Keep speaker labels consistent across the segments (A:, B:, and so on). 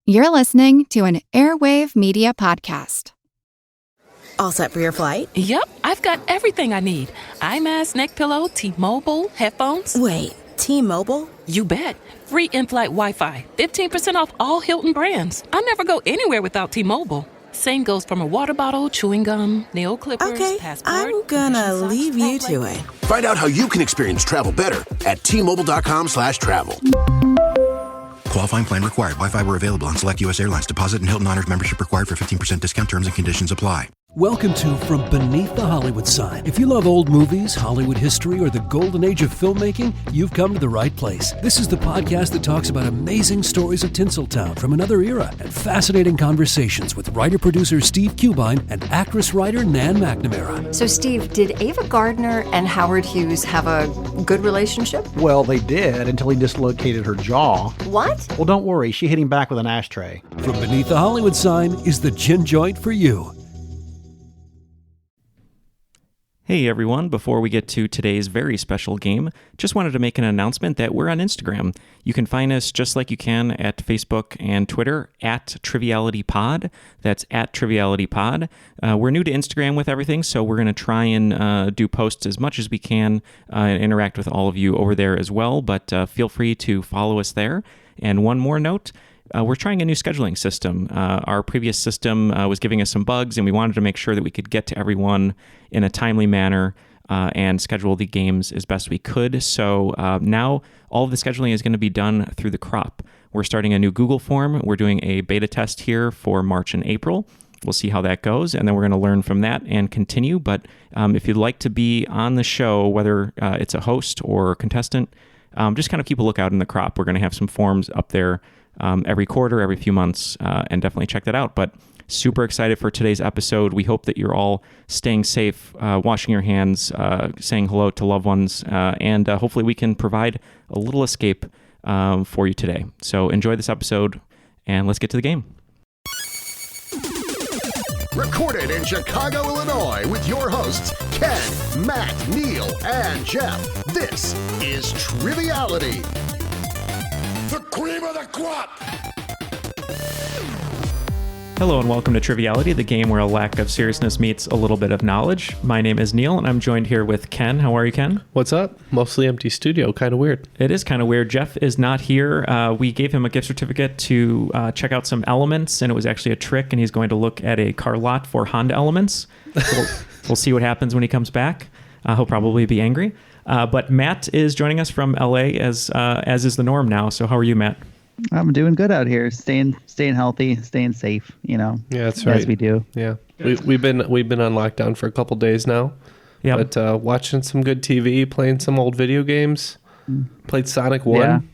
A: You're listening to an Airwave Media Podcast.
B: All set for your flight?
C: Yep, I've got everything I need. Eye mask, neck pillow, T-Mobile, headphones.
B: Wait, T-Mobile?
C: You bet. Free in-flight Wi-Fi. 15% off all Hilton brands. I never go anywhere without T-Mobile. Same goes for my water bottle, chewing gum, nail clippers,
B: okay,
C: passport.
B: I'm gonna leave you to it.
D: Find out how you can experience travel better at T-Mobile.com/travel.
E: Qualifying plan required. Wi-Fi were available on select U.S. airlines. Deposit and Hilton Honors membership required for 15% discount. Terms and conditions apply.
F: Welcome to From Beneath the Hollywood Sign. If you love old movies, Hollywood history, or the golden age of filmmaking, you've come to the right place. This is the podcast that talks about amazing stories of Tinseltown from another era and fascinating conversations with writer-producer Steve Cubine and actress-writer Nan McNamara.
G: So, Steve, did Ava Gardner and Howard Hughes have a good relationship?
H: Well, they did until he dislocated her jaw.
G: What?
H: Well, don't worry. She hit him back with an ashtray.
F: From Beneath the Hollywood Sign is the gin joint for you.
I: Hey everyone, before we get to today's very special game, just wanted to make an announcement that we're on Instagram. You can find us just like you can at Facebook and Twitter at Triviality Pod. That's at Triviality Pod. We're new to Instagram with everything, so we're going to try and do posts as much as we can and interact with all of you over there as well, but feel free to follow us there. And one more note, we're trying a new scheduling system. Our previous system was giving us some bugs, and we wanted to make sure that we could get to everyone in a timely manner and schedule the games as best we could. So now all of the scheduling is going to be done through the crop. We're starting a new Google form. We're doing a beta test here for March and April. We'll see how that goes, and then we're going to learn from that and continue. But if you'd like to be on the show, whether it's a host or contestant, just kind of keep a lookout in the crop. We're going to have some forms up there every quarter, every few months, and definitely check that out. But super excited for today's episode. We hope that you're all staying safe, washing your hands, saying hello to loved ones, and hopefully we can provide a little escape for you today. So enjoy this episode, and let's get to the game.
D: Recorded in Chicago, Illinois, with your hosts, Ken, Matt, Neal, and Jeff. This is Triviality. The cream of the crop!
I: Hello and welcome to Triviality, the game where a lack of seriousness meets a little bit of knowledge. My name is Neal, and I'm joined here with Ken. How are you, Ken?
J: What's up? Mostly empty studio. Kind of weird.
I: It is kind of weird. Jeff is not here. We gave him a gift certificate to check out some elements, and it was actually a trick, and he's going to look at a car lot for Honda elements. So we'll see what happens when he comes back. He'll probably be angry. But Matt is joining us from LA as is the norm now. So how are you, Matt?
K: I'm doing good out here, staying healthy, staying safe. You know,
J: yeah, that's right.
K: As we do.
J: Yeah, we've been on lockdown for a couple days now.
I: Yeah,
J: but watching some good TV, playing some old video games. Played Sonic 1.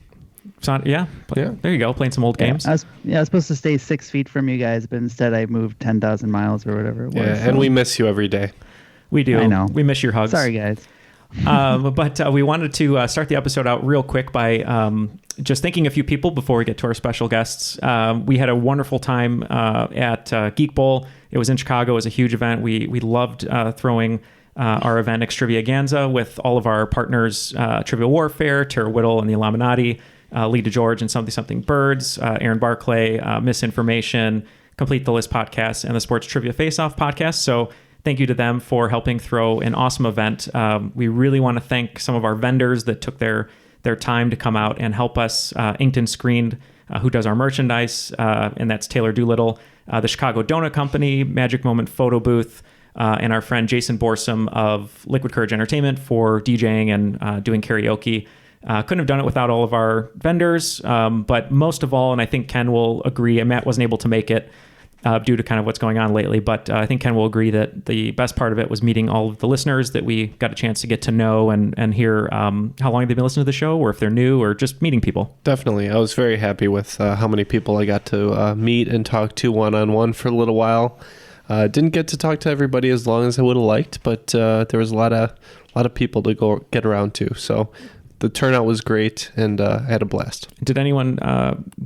I: Yeah. There you go, playing some old games.
K: I was supposed to stay 6 feet from you guys, but instead I moved 10,000 miles or whatever it was.
J: Yeah, and we miss you every day.
I: We do.
K: I know.
I: We miss your hugs.
K: Sorry, guys.
I: But we wanted to start the episode out real quick by just thanking a few people before we get to our special guests. We had a wonderful time at Geek Bowl. It was in Chicago. It was a huge event. We loved throwing our event Extravaganza with all of our partners, Trivial Warfare, Tara Whittle and the Illuminati, Lee DeGeorge and Something Birds, Aaron Barclay, Misinformation, Complete the List podcast, and the Sports Trivia Face-Off podcast. So thank you to them for helping throw an awesome event. We really want to thank some of our vendors that took their time to come out and help us. Inked and Screened, who does our merchandise, and that's Taylor Doolittle. The Chicago Donut Company, Magic Moment Photo Booth, and our friend Jason Borsum of Liquid Courage Entertainment for DJing and doing karaoke. Couldn't have done it without all of our vendors, but most of all, and I think Ken will agree, and Matt wasn't able to make it, due to kind of what's going on lately. But I think Ken will agree that the best part of it was meeting all of the listeners that we got a chance to get to know and hear how long they've been listening to the show, or if they're new, or just meeting people.
J: Definitely. I was very happy with how many people I got to meet and talk to one-on-one for a little while. Didn't get to talk to everybody as long as I would have liked, but there was a lot of people to go get around to. So the turnout was great, and I had a blast.
I: Did anyone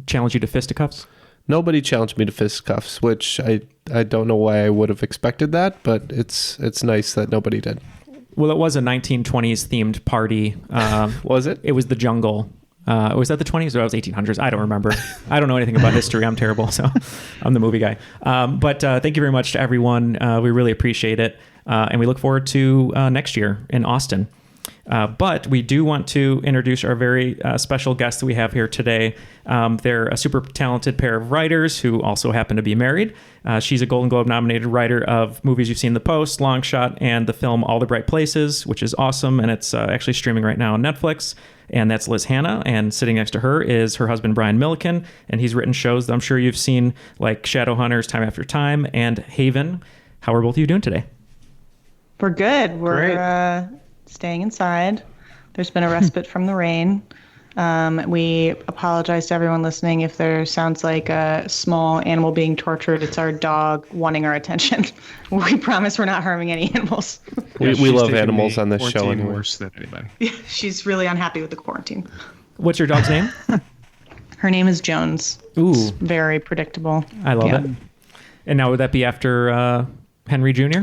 I: challenge you to fisticuffs?
J: Nobody challenged me to fisticuffs, which I don't know why I would have expected that, but it's nice that nobody did.
I: Well, it was a 1920s themed party.
J: Was it?
I: It was the jungle. Was that the 20s or was 1800s? I don't remember. I don't know anything about history. I'm terrible, so I'm the movie guy. But thank you very much to everyone. We really appreciate it. And we look forward to next year in Austin. But we do want to introduce our very special guest that we have here today. They're a super talented pair of writers who also happen to be married. She's a Golden Globe nominated writer of movies you've seen, The Post, Long Shot, and the film All the Bright Places, which is awesome. And it's actually streaming right now on Netflix. And that's Liz Hannah. And sitting next to her is her husband, Brian Millikin. And he's written shows that I'm sure you've seen, like Shadowhunters, Time After Time, and Haven. How are both of you doing today?
L: We're good. We're staying inside. There's been a respite from the rain. We apologize to everyone listening if there sounds like a small animal being tortured. It's our dog wanting our attention. We promise we're not harming any animals.
J: We love animals on this show. Anyway.
M: Worse than anybody.
L: Yeah, she's really unhappy with the quarantine.
I: What's your dog's name?
L: Her name is Jones.
I: Ooh.
L: It's very predictable.
I: I love it. And now would that be after Henry Jr.?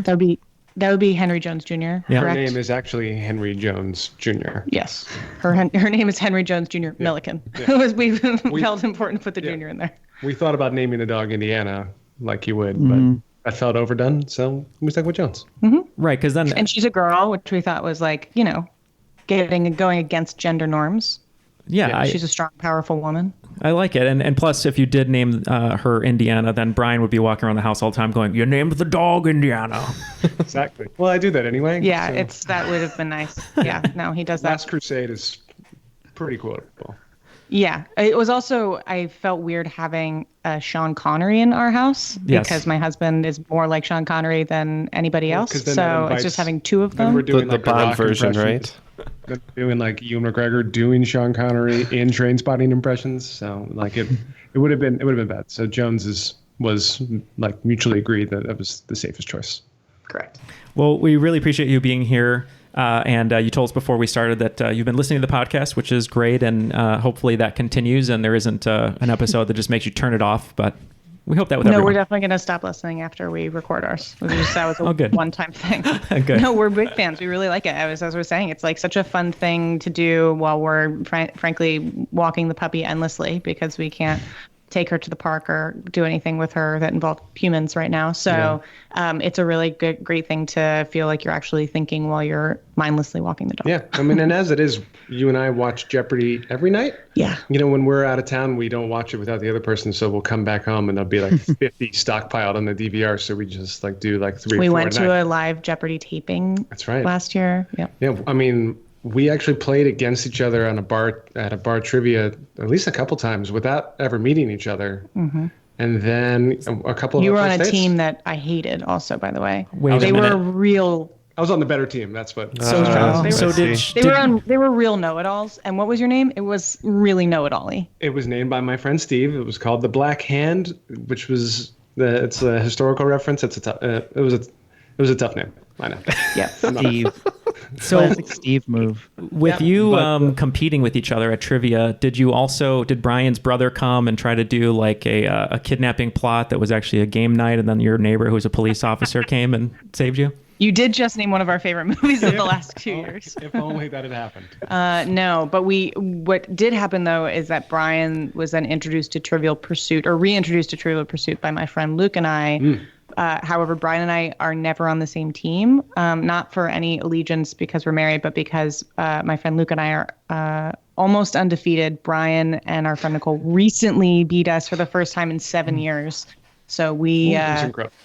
L: That would be Henry Jones Jr.
I: Yeah.
L: Correct?
M: Her name is actually Henry Jones Jr.
L: Yes. Her name is Henry Jones Jr. Millikin. Yeah. We felt important to put the Jr. in there.
M: We thought about naming the dog Indiana like you would, but that felt overdone, so we stuck with Jones.
L: Mm-hmm.
I: Right, because then...
L: And she's a girl, which we thought was like, going against gender norms.
I: Yeah.
L: She's a strong, powerful woman.
I: I like it. And plus, if you did name her Indiana, then Brian would be walking around the house all the time going, you named the dog Indiana.
M: Exactly. Well, I do that anyway.
L: Yeah, so. That would have been nice. Yeah, no, he does that.
M: Last Crusade is pretty quotable.
L: Yeah. It was also, I felt weird having Sean Connery in our house because my husband is more like Sean Connery than anybody else. So it's just having two of them.
M: Then we're doing
J: the Bond version, right?
M: Doing like Ewan McGregor doing Sean Connery in Trainspotting impressions, so like it would have been bad. So Jones was like mutually agreed that it was the safest choice.
L: Correct.
I: Well, we really appreciate you being here, and you told us before we started that you've been listening to the podcast, which is great, and hopefully that continues, and there isn't an episode that just makes you turn it off, but. We hope that with everyone.
L: No, we're definitely going to stop listening after we record ours. That was a one-time thing.
I: Good.
L: No, we're big fans. We really like it. As I was saying, it's like such a fun thing to do while we're frankly walking the puppy endlessly because we can't take her to the park or do anything with her that involves humans right now. So it's a really great thing to feel like you're actually thinking while you're mindlessly walking the dog.
M: Yeah, I mean, and as it is, you and I watch Jeopardy every night.
L: Yeah.
M: When we're out of town, we don't watch it without the other person. So we'll come back home and there'll be like 50 stockpiled on the DVR. So we just like do like 3 or 4
L: We went to
M: a
L: a live Jeopardy taping.
M: That's right.
L: Last year. Yeah.
M: Yeah. I mean, we actually played against each other at a bar trivia at least a couple times without ever meeting each other. Mm-hmm. And then a couple of
L: you were on a team that I hated also, by the way.
I: They
L: were real.
M: I was on the better team. That's what.
L: They were real know-it-alls. And what was your name? It was really know-it-all-y.
M: It was named by my friend Steve. It was called The Black Hand, which was it's a historical reference. It was a tough name. I know.
K: Yeah, Steve. Classic Steve move.
I: With you competing with each other at trivia, did Brian's brother come and try to do like a kidnapping plot that was actually a game night, and then your neighbor who's a police officer came and saved you?
L: You did just name one of our favorite movies of the last 2 years.
M: If only that had happened.
L: No, but what did happen though is that Brian was then introduced to Trivial Pursuit or reintroduced to Trivial Pursuit by my friend Luke and I. However, Brian and I are never on the same team, not for any allegiance because we're married, but because my friend Luke and I are almost undefeated. Brian and our friend Nicole recently beat us for the first time in 7 years. So
M: that's incredible.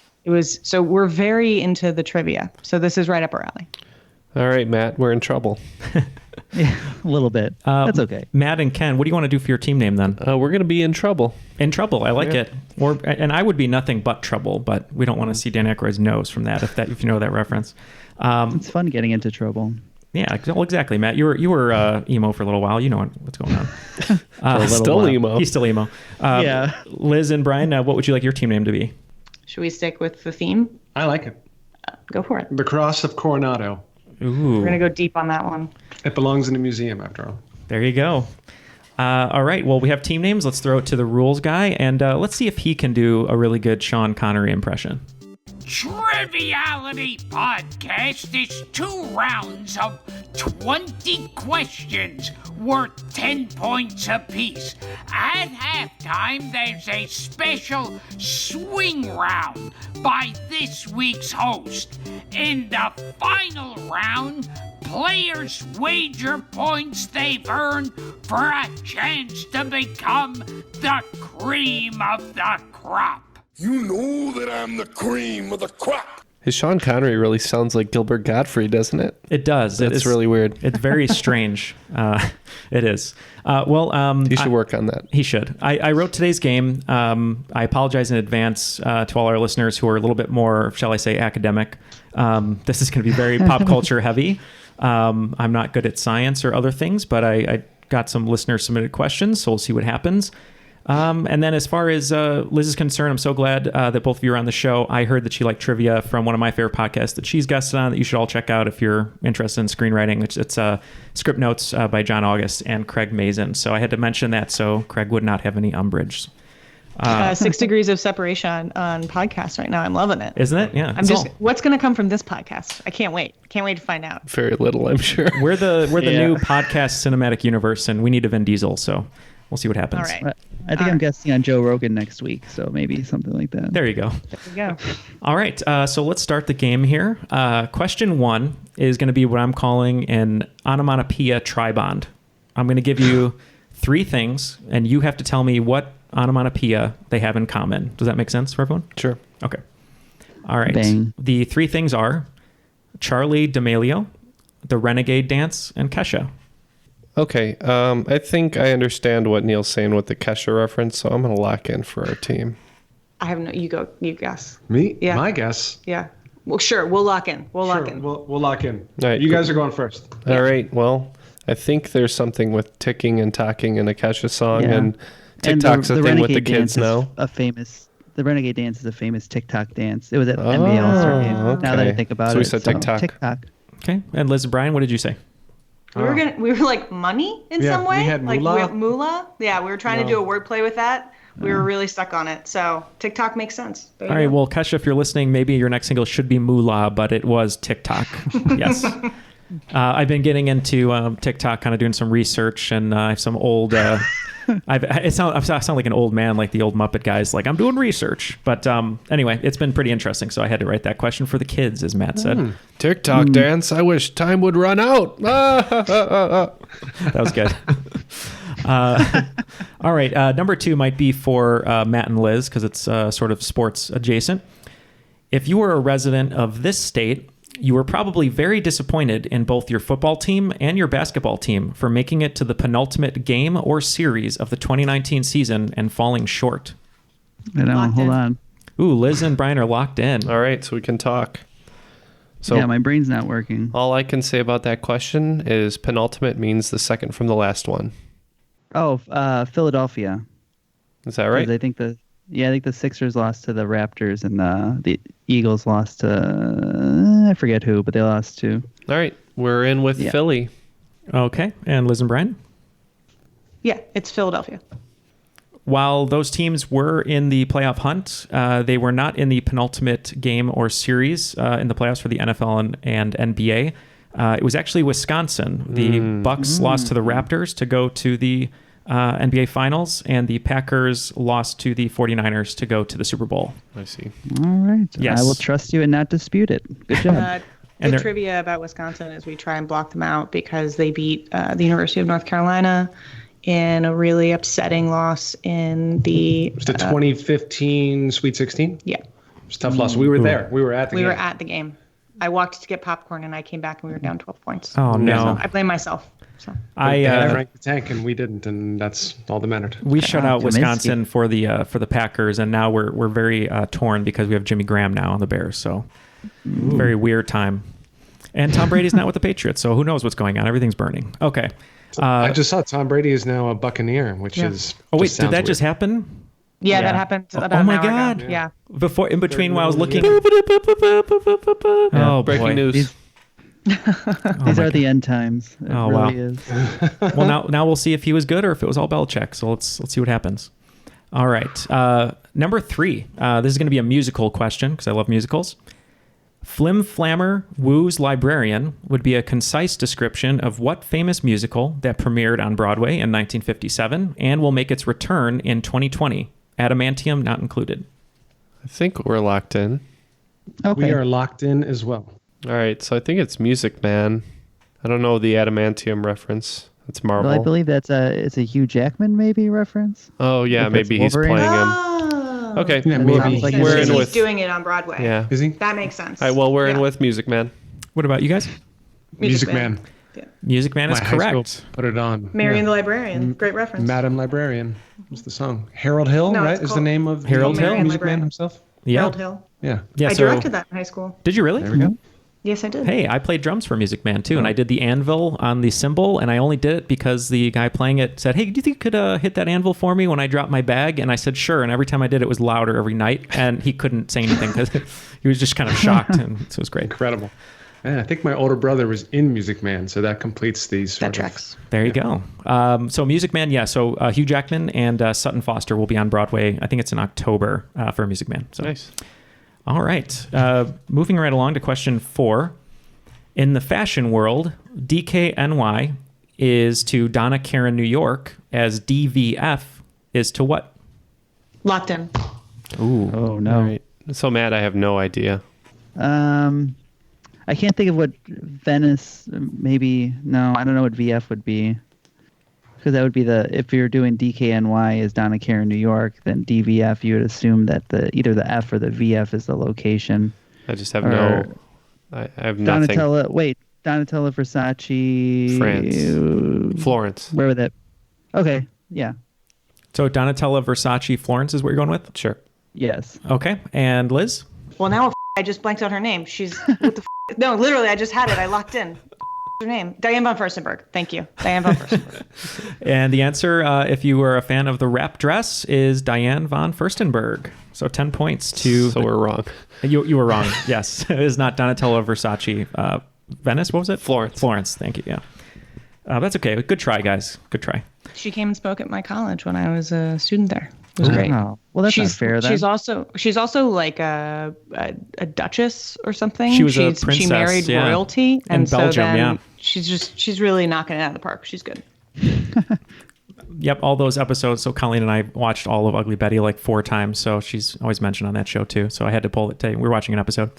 L: So we're very into the trivia. So this is right up our alley.
J: All right, Matt, we're in trouble.
K: Yeah, a little bit. That's okay.
I: Matt and Ken, what do you want to do for your team name then?
J: We're going to be in trouble.
I: In trouble, I like it. And I would be nothing but trouble, but we don't want to see Dan Aykroyd's nose from that. If you know that reference.
K: It's fun getting into trouble.
I: Yeah, well, exactly, Matt. You were emo for a little while. You know what's going on.
J: Still emo.
I: He's still emo.
K: Yeah.
I: Liz and Brian, what would you like your team name to be?
L: Should we stick with the theme?
M: I like it.
L: Go for it.
M: The Cross of Coronado.
I: Ooh.
L: We're going to go deep on that one.
M: It belongs in a museum, after all.
I: There you go. All right. Well, we have team names. Let's throw it to the rules guy, and let's see if he can do a really good Sean Connery impression.
N: Triviality podcast is 2 rounds of 20 questions worth 10 points apiece. At halftime, there's a special swing round by this week's host. In the final round, players wager points they've earned for a chance to become the cream of the crop.
O: You know that I'm the cream of the crop.
J: His Sean Connery really sounds like Gilbert Gottfried, doesn't it?
I: It does.
J: It's really weird.
I: It's very strange. It is.
J: You should work on that.
I: He should. I wrote today's game. I apologize in advance to all our listeners who are a little bit more, shall I say, academic. This is going to be very pop culture heavy. I'm not good at science or other things, but I got some listener submitted questions, so we'll see what happens. And then as far as Liz is concerned, I'm so glad that both of you are on the show. I heard that she liked trivia from one of my favorite podcasts that she's guested on that you should all check out if you're interested in screenwriting. It's Script Notes by John August and Craig Mazin. So I had to mention that so Craig would not have any umbrage.
L: 6 degrees of separation on podcasts right now. I'm loving it.
I: Isn't it? Yeah.
L: What's going to come from this podcast? I can't wait. Can't wait to find out.
J: Very little, I'm sure.
I: We're the new podcast cinematic universe, and we need a Vin Diesel. So we'll see what happens.
L: All right.
K: I think I'm guesting on Joe Rogan next week, so maybe something like that.
I: There you go.
L: There you go.
I: All right. So let's start the game here. Question 1 is going to be what I'm calling an onomatopoeia tribond. I'm going to give you 3 things, and you have to tell me what onomatopoeia they have in common. Does that make sense for everyone?
J: Sure.
I: Okay. All right.
K: Bang.
I: The 3 things are Charlie D'Amelio, the Renegade Dance, and Kesha.
J: Okay, I think I understand what Neal's saying with the Kesha reference, so I'm going to lock in for our team.
L: I have no. You go. You guess.
M: Me?
L: Yeah.
M: My guess.
L: Yeah. Well, sure. We'll lock in. We'll lock
M: Sure,
L: in.
M: We'll lock in.
J: All right,
M: you guys are going first.
J: All right, well, I think there's something with ticking and talking in a Kesha song, and TikTok's a thing with the kids now.
K: The Renegade Dance is a famous TikTok dance. It was at NBA All-Star Game.
J: Okay.
K: Now that I think about
J: So we
K: it.
J: said TikTok.
K: TikTok.
I: Okay. And Liz and Brian, what did you say?
L: We were like money in some way.
M: we had moolah.
L: Like moolah. Yeah, we were trying to do a wordplay with that. We were really stuck on it. So TikTok makes sense.
I: All right. Well, Kesha, if you're listening, maybe your next single should be Moolah, but it was TikTok. Yes. I've been getting into TikTok, kind of doing some research, and I have some old. I sound like an old man, like the old Muppet guys. Like, I'm doing research, but anyway, it's been pretty interesting. So I had to write that question for the kids, as Matt said.
J: TikTok dance. I wish time would run out.
I: That was good. All right, number 2 might be for Matt and Liz because it's sort of sports adjacent. If you were a resident of this state, you were probably very disappointed in both your football team and your basketball team for making it to the penultimate game or series of the 2019 season and falling short.
K: I know. Hold on.
I: Ooh, Liz and Brian are locked in.
J: All right, so we can talk. So
K: yeah, my brain's not working.
J: All I can say about that question is penultimate means the second from the last one.
K: Oh, Philadelphia.
J: Is that right?
K: I think the Sixers lost to the Raptors and the Eagles lost to I forget who, but they lost to.
J: All right, we're in with Philly.
I: Okay, and Liz and Brian?
L: Yeah, it's Philadelphia.
I: While those teams were in the playoff hunt, they were not in the penultimate game or series in the playoffs for the NFL and NBA. It was actually Wisconsin. The Bucks lost to the Raptors to go to the NBA Finals, and the Packers lost to the 49ers to go to the Super Bowl.
J: I see.
K: All right.
I: Yes.
K: I will trust you and not dispute it. Good job.
L: The trivia about Wisconsin is we try and block them out because they beat the University of North Carolina in a really upsetting loss in the...
M: It was the 2015 Sweet 16?
L: Yeah.
M: It was a tough loss. We were there. We were at the game.
L: We were at the game. I walked to get popcorn, and I came back, and we were down 12 points.
I: Oh, no.
L: So I blame myself. So.
M: They had ranked the tank, and we didn't, and that's all that mattered.
I: We shut out Wisconsin for the Packers, and now we're very torn because we have Jimmy Graham now on the Bears. So very weird time. And Tom Brady's not with the Patriots, so who knows what's going on? Everything's burning. Okay.
M: I just saw Tom Brady is now a Buccaneer, which is.
I: Oh wait, did that just happen?
L: Yeah, that happened about an hour ago. Yeah.
I: Before, in between, while I was looking.
J: Oh, breaking news.
K: These are the end times. It really is.
I: Well, now we'll see if he was good or if it was all Belichick. So let's see what happens. All right. Number 3. This is going to be a musical question because I love musicals. Flim Flammer Woo's Librarian would be a concise description of what famous musical that premiered on Broadway in 1957 and will make its return in 2020. Adamantium not included.
J: I think we're locked in.
K: Okay.
M: We are locked in as well.
J: All right, so I think it's Music Man. I don't know the adamantium reference. It's Marvel.
K: Well, I believe it's a Hugh Jackman maybe reference.
J: Oh yeah,
K: If
J: maybe
K: it's
J: he's playing
K: Wolverine.
J: him. Okay,
M: Yeah,
J: maybe
K: like
J: we're
L: He's
J: in with.
L: doing it on Broadway.
J: Yeah.
M: Is he?
L: That makes sense.
J: All right, well, we're in with Music Man.
I: What about you guys?
M: Music Man.
I: Music Man is
M: My high
I: correct.
M: school put it on.
L: Marion the Librarian. Great reference.
M: Madam Librarian was the song. Harold Hill,
L: No,
M: right?
L: it's
M: Is the
L: called
M: name of
I: Harold
M: the
I: Hill?
M: Music
L: Librarian.
M: Man himself?
I: Yeah.
L: Harold Hill.
M: Yeah.
I: Yeah,
L: I
I: so
L: directed that in high school.
I: did you really?
M: There we go.
L: Yes, I did.
I: Hey, I played drums for Music Man too, and I did the anvil on the cymbal, and I only did it because the guy playing it said, "Hey, do you think you could hit that anvil for me when I drop my bag?" And I said, "Sure." And every time I did, it was louder every night, and he couldn't say anything because he was just kind of shocked, and so it was great.
M: Incredible. And I think my older brother was in Music Man, so that completes these.
L: That tracks.
I: There you go. So Music Man, yeah. So Hugh Jackman and Sutton Foster will be on Broadway. I think it's in October for Music Man. So
J: Nice.
I: All right. Moving right along to question 4. In the fashion world, DKNY is to Donna Karan New York as DVF is to what?
L: Locked in.
I: Ooh.
K: Oh no.
J: All right. So Matt, I have no idea.
K: I can't think of what Venice. Maybe no. I don't know what VF would be. Because that would be if you're doing DKNY as Donna Karan New York, then DVF you would assume that either the F or the VF is the location.
J: I just have I have nothing.
K: Donatella Versace.
J: France. Florence.
K: Where would that? Okay, yeah.
I: So Donatella Versace Florence is what you're going with?
J: Sure.
K: Yes.
I: Okay. And Liz?
L: Well, now I just blanked out her name. She's what the no, literally, I just had it. I locked in. Her name, Diane von Furstenberg. Thank you, Diane von Furstenberg.
I: And the answer, if you were a fan of the wrap dress, is Diane von Furstenberg. So 10 points to.
J: So we're wrong.
I: You were wrong. Yes, it is not Donatella Versace. Venice. What was it?
J: Florence.
I: Florence. Thank you. Yeah. That's okay. Good try, guys. Good try.
L: She came and spoke at my college when I was a student there. It was great.
K: Oh, well, that's not fair. Then.
L: She's also like a duchess or something.
I: She was a princess.
L: She married royalty, and
I: in
L: so
I: Belgium.
L: then
I: Yeah.
L: she's really knocking it out of the park. She's good.
I: Yep, all those episodes. So Colleen and I watched all of Ugly Betty like 4 times. So she's always mentioned on that show too. So I had to pull it today. We're watching an episode.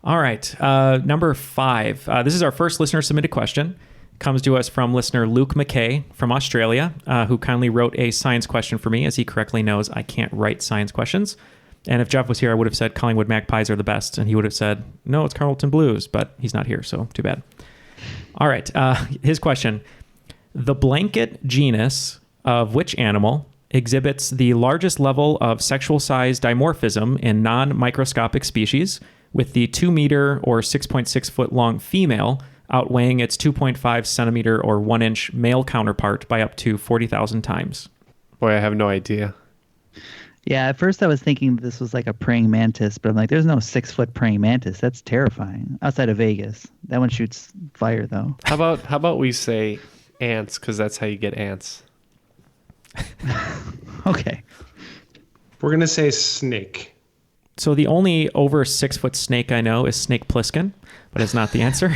I: All right, number 5. This is our first listener submitted question. Comes to us from listener Luke McKay from Australia, who kindly wrote a science question for me, as he correctly knows I can't write science questions. And if Jeff was here, I would have said Collingwood Magpies are the best, and he would have said, no, it's Carlton Blues, but he's not here, so too bad. All right, his question. The blanket genus of which animal exhibits the largest level of sexual size dimorphism in non-microscopic species, with the 2 meter or 6.6 foot long female outweighing its 2.5 centimeter or 1 inch male counterpart by up to 40,000 times?
J: Boy, I have no idea.
K: Yeah, at first I was thinking this was like a praying mantis, but I'm like, there's no 6-foot praying mantis. That's terrifying. Outside of Vegas, that one shoots fire though.
J: How about we say ants, because that's how you get ants.
K: Okay.
M: We're gonna say snake.
I: So the only over 6-foot snake I know is Snake Plissken, but it's not the answer.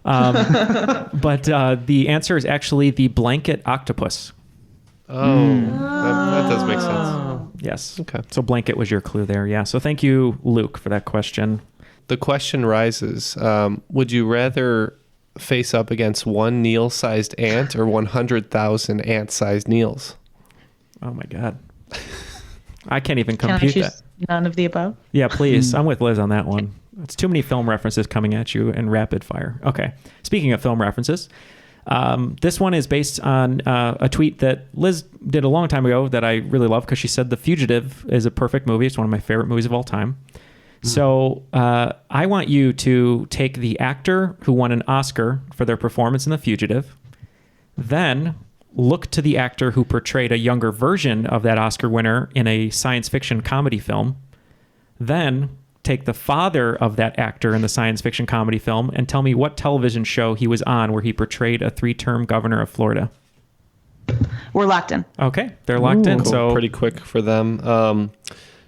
I: But the answer is actually the blanket octopus.
J: Oh, that does make sense.
I: Yes.
J: Okay.
I: So blanket was your clue there. Yeah. So thank you, Luke, for that question.
J: The question rises, would you rather face up against one Neal-sized ant or 100,000 ant-sized Neals?
I: Oh, my God. I can't even
L: Can I
I: compute
L: choose
I: that.
L: none of the above?
I: Yeah, please. I'm with Liz on that one. It's too many film references coming at you in rapid fire. Okay. Speaking of film references, this one is based on a tweet that Liz did a long time ago that I really love because she said The Fugitive is a perfect movie. It's one of my favorite movies of all time. So I want you to take the actor who won an Oscar for their performance in The Fugitive, then look to the actor who portrayed a younger version of that Oscar winner in a science fiction comedy film, then take the father of that actor in the science fiction comedy film and tell me what television show he was on where he portrayed a 3-term governor of Florida.
L: We're locked in.
I: Okay, they're locked in.
J: Cool.
I: So
J: pretty quick for them.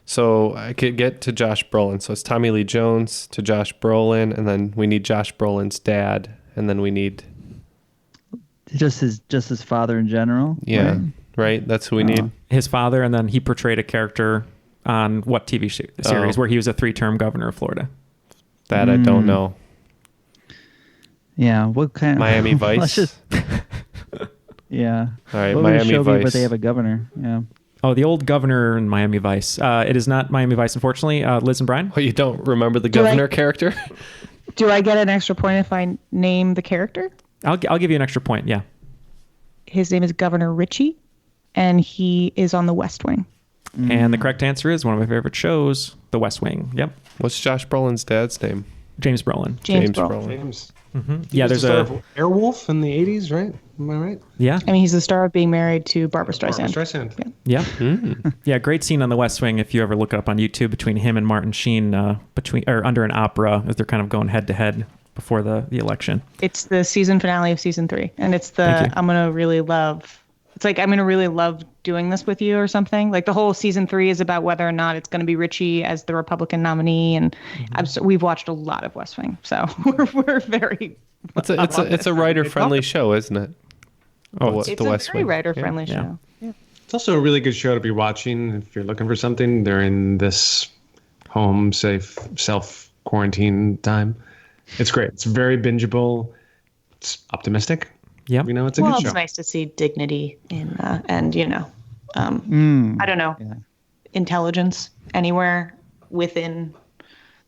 J: So I could get to Josh Brolin. So it's Tommy Lee Jones to Josh Brolin, and then we need Josh Brolin's dad, and then we need
K: just his father in general.
J: Yeah, right. That's who we need.
I: His father, and then he portrayed a character on what TV series where he was a 3-term governor of Florida.
J: That I don't know.
K: Yeah, what kind of
J: Miami Vice?
K: Let's just, yeah.
J: All right,
K: what
J: Miami
K: show
J: Vice.
K: But they have a governor. Yeah.
I: Oh, the old governor in Miami Vice. It is not Miami Vice, unfortunately. Liz and Brian?
J: Oh, you don't remember the governor character?
L: Do I get an extra point if I name the character?
I: I'll give you an extra point, yeah.
L: His name is Governor Ritchie, and he is on The West Wing.
I: And the correct answer is one of my favorite shows, The West Wing. Yep.
J: What's Josh Brolin's dad's name?
I: James Brolin.
L: James Brolin.
M: James.
I: Mm-hmm.
M: He
I: Yeah,
M: was
I: there's
M: the star
I: a...
M: of Airwolf in the 80s, right? Am I right?
I: Yeah.
L: I mean, he's the star of Being Married to Barbara Streisand.
I: Yeah. Yeah, great scene on The West Wing if you ever look it up on YouTube between him and Martin Sheen under an opera as they're kind of going head to head before the election.
L: It's the season finale of season 3, and it's the I'm gonna really love doing this with you or something. Like the whole season 3 is about whether or not it's going to be Richie as the Republican nominee, and we've watched a lot of West Wing, so we're very.
J: It's a writer friendly show, isn't it?
L: Oh, it's a very writer friendly show. Yeah.
M: It's also a really good show to be watching if you're looking for something during this home safe self quarantine time. It's great. It's very bingeable. It's optimistic.
I: Yeah,
M: you know, it's a good show.
L: It's nice to see dignity in and I don't know, intelligence anywhere within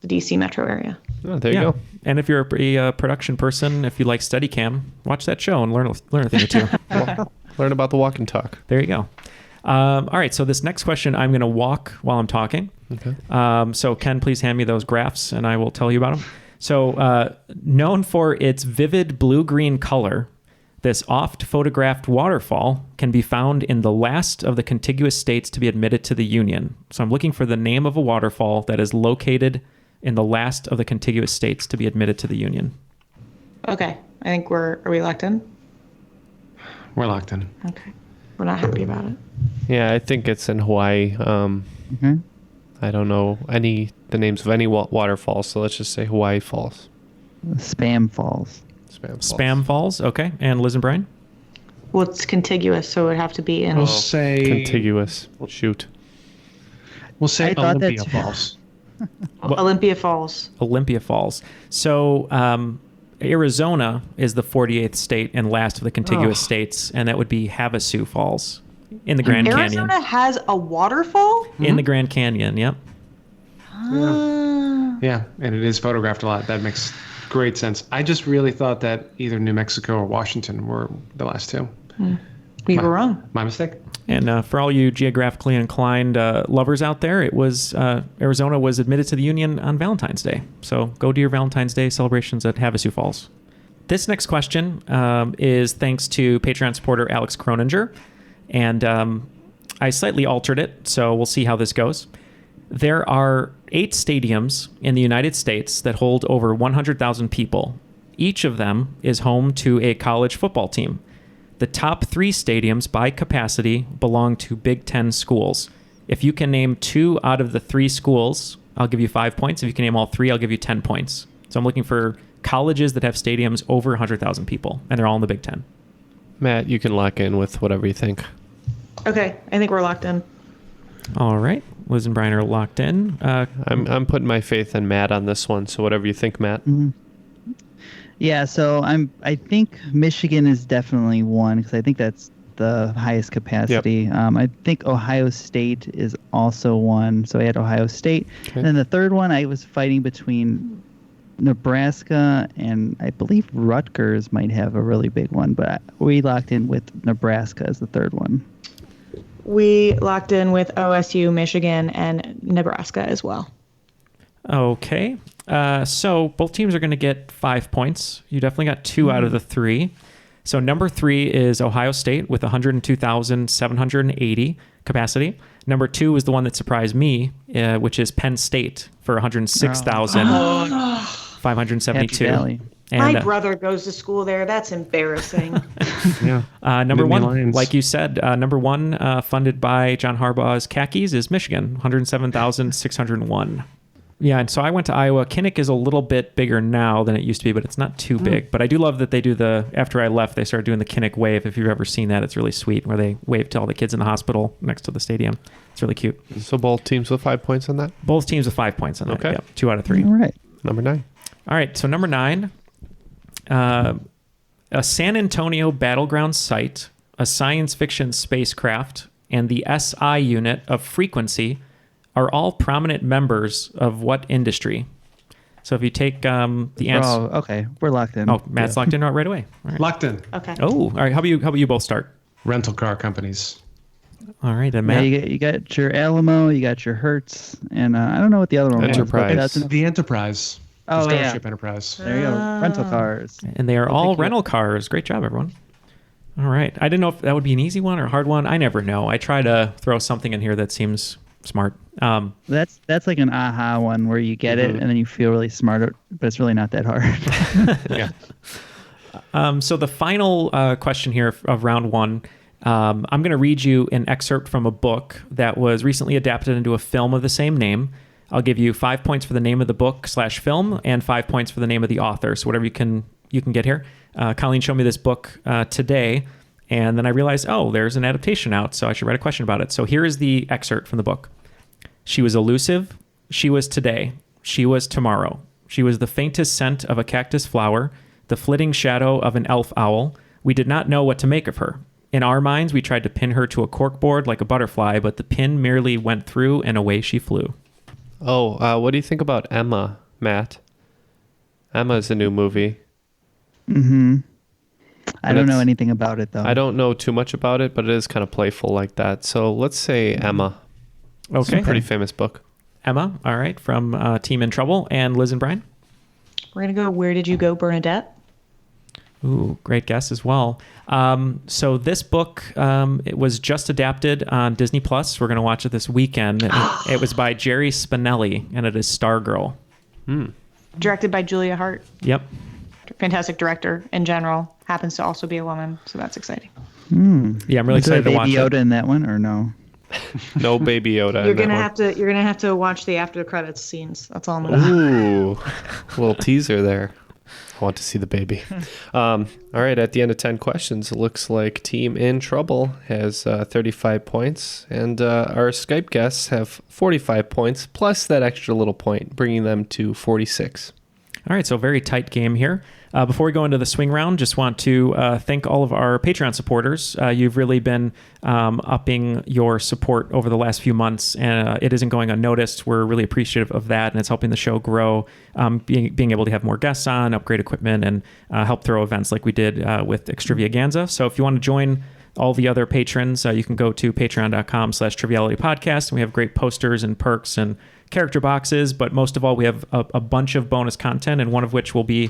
L: the DC metro area.
J: Oh, there you go.
I: And if you're a production person, if you like Steadicam, watch that show and learn a thing or two.
J: Learn about the walk and talk.
I: There you go. All right, so this next question, I'm going to walk while I'm talking.
J: Okay.
I: So Ken, please hand me those graphs and I will tell you about them. So known for its vivid blue-green color, this oft-photographed waterfall can be found in the last of the contiguous states to be admitted to the Union. So I'm looking for the name of a waterfall that is located in the last of the contiguous states to be admitted to the Union.
L: Okay, I think are we locked in?
M: We're locked in.
L: Okay, we're not happy about it.
J: Yeah, I think it's in Hawaii. I don't know the names of any waterfalls, so let's just say Hawaii Falls.
K: Spam Falls.
I: Spam Falls, okay. And Liz and Brian?
L: Well, it's contiguous, so it would have to be in.
M: We'll say
J: contiguous. Shoot.
M: We'll say Olympia Falls.
L: Olympia Falls.
I: Olympia Falls. So Arizona is the 48th state and last of the contiguous states, and that would be Havasu Falls in the Grand Canyon.
L: Arizona has a waterfall?
I: In the Grand Canyon, yep.
M: Yeah, and it is photographed a lot. That makes great sense. I just really thought that either New Mexico or Washington were the last two.
L: We were wrong.
M: My mistake.
I: And for all you geographically inclined lovers out there, it was Arizona was admitted to the Union on Valentine's Day. So go to your Valentine's Day celebrations at Havasu Falls. This next question is thanks to Patreon supporter Alex Croninger. And I slightly altered it, so we'll see how this goes. There are 8 stadiums in the United States that hold over 100,000 people. Each of them is home to a college football team. The top 3 stadiums by capacity belong to Big Ten schools. If you can name 2 out of the 3 schools, I'll give you 5 points. If you can name all 3, I'll give you 10 points. So I'm looking for colleges that have stadiums over 100,000 people, and they're all in the Big Ten.
J: Matt, you can lock in with whatever you think.
L: Okay, I think we're locked in.
I: All right. Liz and Brian are locked in.
J: I'm putting my faith in Matt on this one, so whatever you think, Matt.
K: Yeah, so I think Michigan is definitely one because I think that's the highest capacity. Yep. I think Ohio State is also one, so I had Ohio State. Okay. And then the third one, I was fighting between Nebraska and I believe Rutgers might have a really big one, but we locked in with Nebraska as the third one.
L: We locked in with OSU, Michigan, and Nebraska as well.
I: Okay. So both teams are going to get 5 points. You definitely got 2 out of the 3. So number 3 is Ohio State with 102,780 capacity. Number 2 is the one that surprised me, which is Penn State for 106,572.
L: My brother goes to school there. That's embarrassing.
M: Yeah.
I: Number
M: Nittany
I: one,
M: Lions.
I: like you said, number one, funded by John Harbaugh's khakis, is Michigan, 107,601. Yeah, and so I went to Iowa. Kinnick is a little bit bigger now than it used to be, but it's not too big. But I do love that they do after I left, they started doing the Kinnick wave. If you've ever seen that, it's really sweet, where they wave to all the kids in the hospital next to the stadium. It's really cute.
J: So both teams with 5 points on that?
I: Both teams with 5 points on that.
J: Okay.
I: Yep, 2 out of 3.
K: All right.
J: Number 9.
I: All right, so number 9, a San Antonio battleground site, a science fiction spacecraft, and the SI unit of Frequency are all prominent members of what industry? So if you take the answer...
K: Oh, okay. We're locked in.
I: Oh, Matt's locked in right away. All right.
M: Locked in.
L: Okay.
I: Oh, all right. How about you both start?
M: Rental car companies.
I: All right, and
K: Yeah,
I: Matt.
K: you got your Alamo, you got your Hertz, and I don't know what the other one
J: Enterprise.
K: was. But
M: The Enterprise.
K: Oh,
M: The
K: yeah.
M: Starship Enterprise.
K: there you go. Rental cars.
I: And they are all rental cars. Great job, everyone. All right. I didn't know if that would be an easy one or a hard one. I never know. I try to throw something in here that seems smart.
K: That's like an aha one where you get it and then you feel really smart, but it's really not that hard.
J: Yeah.
I: So the final question here of round 1, I'm going to read you an excerpt from a book that was recently adapted into a film of the same name. I'll give you 5 points for the name of the book / film and 5 points for the name of the author. So whatever you can get here. Colleen showed me this book today, and then I realized, oh, there's an adaptation out, so I should write a question about it. So here is the excerpt from the book. She was elusive. She was today. She was tomorrow. She was the faintest scent of a cactus flower, the flitting shadow of an elf owl. We did not know what to make of her. In our minds, we tried to pin her to a corkboard like a butterfly, but the pin merely went through and away she flew.
J: Oh, what do you think about Emma, Matt? Emma is a new movie.
K: Mm-hmm. I
J: And
K: don't know
J: it's-
K: anything about it, though.
J: I don't know too much about it, but it is kind of playful like that. So let's say Emma. It's
I: Okay.
J: a pretty famous book.
I: Emma, all right, from Team in Trouble. And Liz and Brian?
L: We're going to go Where Did You Go, Bernadette?
I: Ooh, great guess as well. So this book, it was just adapted on Disney Plus. We're going to watch it this weekend. It was by Jerry Spinelli, and it is Stargirl.
L: Directed by Julia Hart.
I: Yep.
L: Fantastic director in general. Happens to also be a woman, so that's exciting.
I: Yeah, I'm really
K: Is there
I: excited to watch
K: Baby
I: it.
K: Yoda in that one, or no?
J: No Baby Yoda.
L: You're
J: in that
L: gonna have to watch the after credits scenes. That's all I'm
J: one.
L: gonna.
J: Ooh, little teaser there. I want to see the baby. All right, at the end of 10 questions, it looks like Team in Trouble has 35 points, and our Skype guests have 45 points, plus that extra little point, bringing them to 46.
I: All right, so very tight game here. Before we go into the swing round, just want to thank all of our Patreon supporters. You've really been upping your support over the last few months, and it isn't going unnoticed. We're really appreciative of that, and it's helping the show grow, being able to have more guests on, upgrade equipment, and help throw events like we did with Extravaganza. So if you want to join all the other patrons, you can go to patreon.com/Triviality Podcast, and we have great posters and perks and character boxes, but most of all, we have a bunch of bonus content, and one of which will be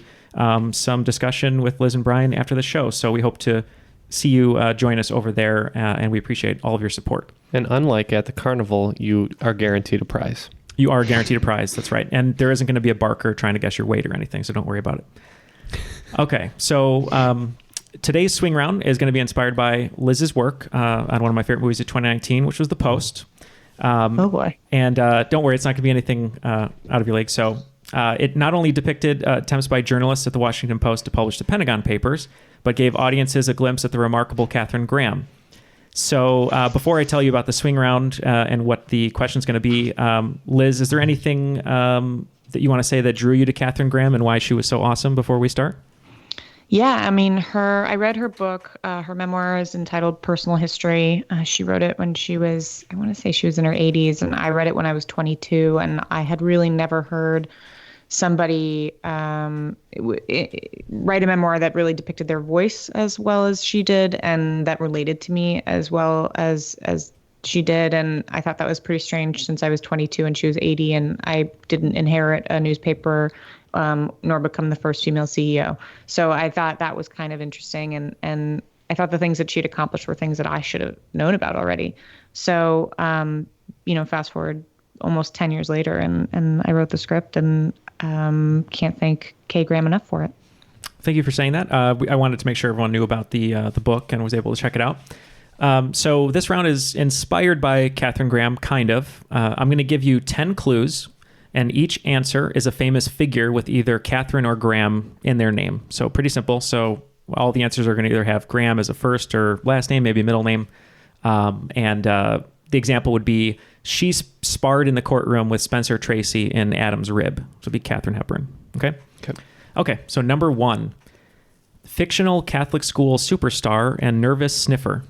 I: some discussion with Liz and Brian after the show. So we hope to see you join us over there, and we appreciate all of your support.
J: And unlike at the carnival, you are guaranteed a prize.
I: You are guaranteed a prize, that's right. And there isn't going to be a barker trying to guess your weight or anything, so don't worry about it. Okay, so today's swing round is going to be inspired by Liz's work on one of my favorite movies of 2019, which was The Post.
L: Oh boy.
I: And don't worry, it's not going to be anything out of your league. So it not only depicted attempts by journalists at the Washington Post to publish the Pentagon Papers, but gave audiences a glimpse at the remarkable Katharine Graham. So before I tell you about the swing round and what the question is going to be, Liz, is there anything that you want to say that drew you to Katharine Graham and why she was so awesome before we start?
L: Yeah, I mean, I read her book. Her memoir is entitled Personal History. She wrote it when she was, I want to say she was in her 80s, and I read it when I was 22, and I had really never heard somebody write a memoir that really depicted their voice as well as she did, and that related to me as well as she did. And I thought that was pretty strange since I was 22 and she was 80, and I didn't inherit a newspaper nor become the first female CEO. So I thought that was kind of interesting. And I thought the things that she'd accomplished were things that I should have known about already. So, fast forward almost 10 years later, and I wrote the script, and can't thank Kay Graham enough for it.
P: Thank you for saying that. I wanted to make sure everyone knew about the book and was able to check it out. So this round is inspired by Katharine Graham, kind of. I'm going to give you 10 clues, and each answer is a famous figure with either Katharine or Graham in their name. So pretty simple. So all the answers are going to either have Graham as a first or last name, maybe a middle name. The example would be, she sparred in the courtroom with Spencer Tracy in Adam's Rib. So it'd be Katharine Hepburn. Okay, so number 1, fictional Catholic school superstar and nervous sniffer.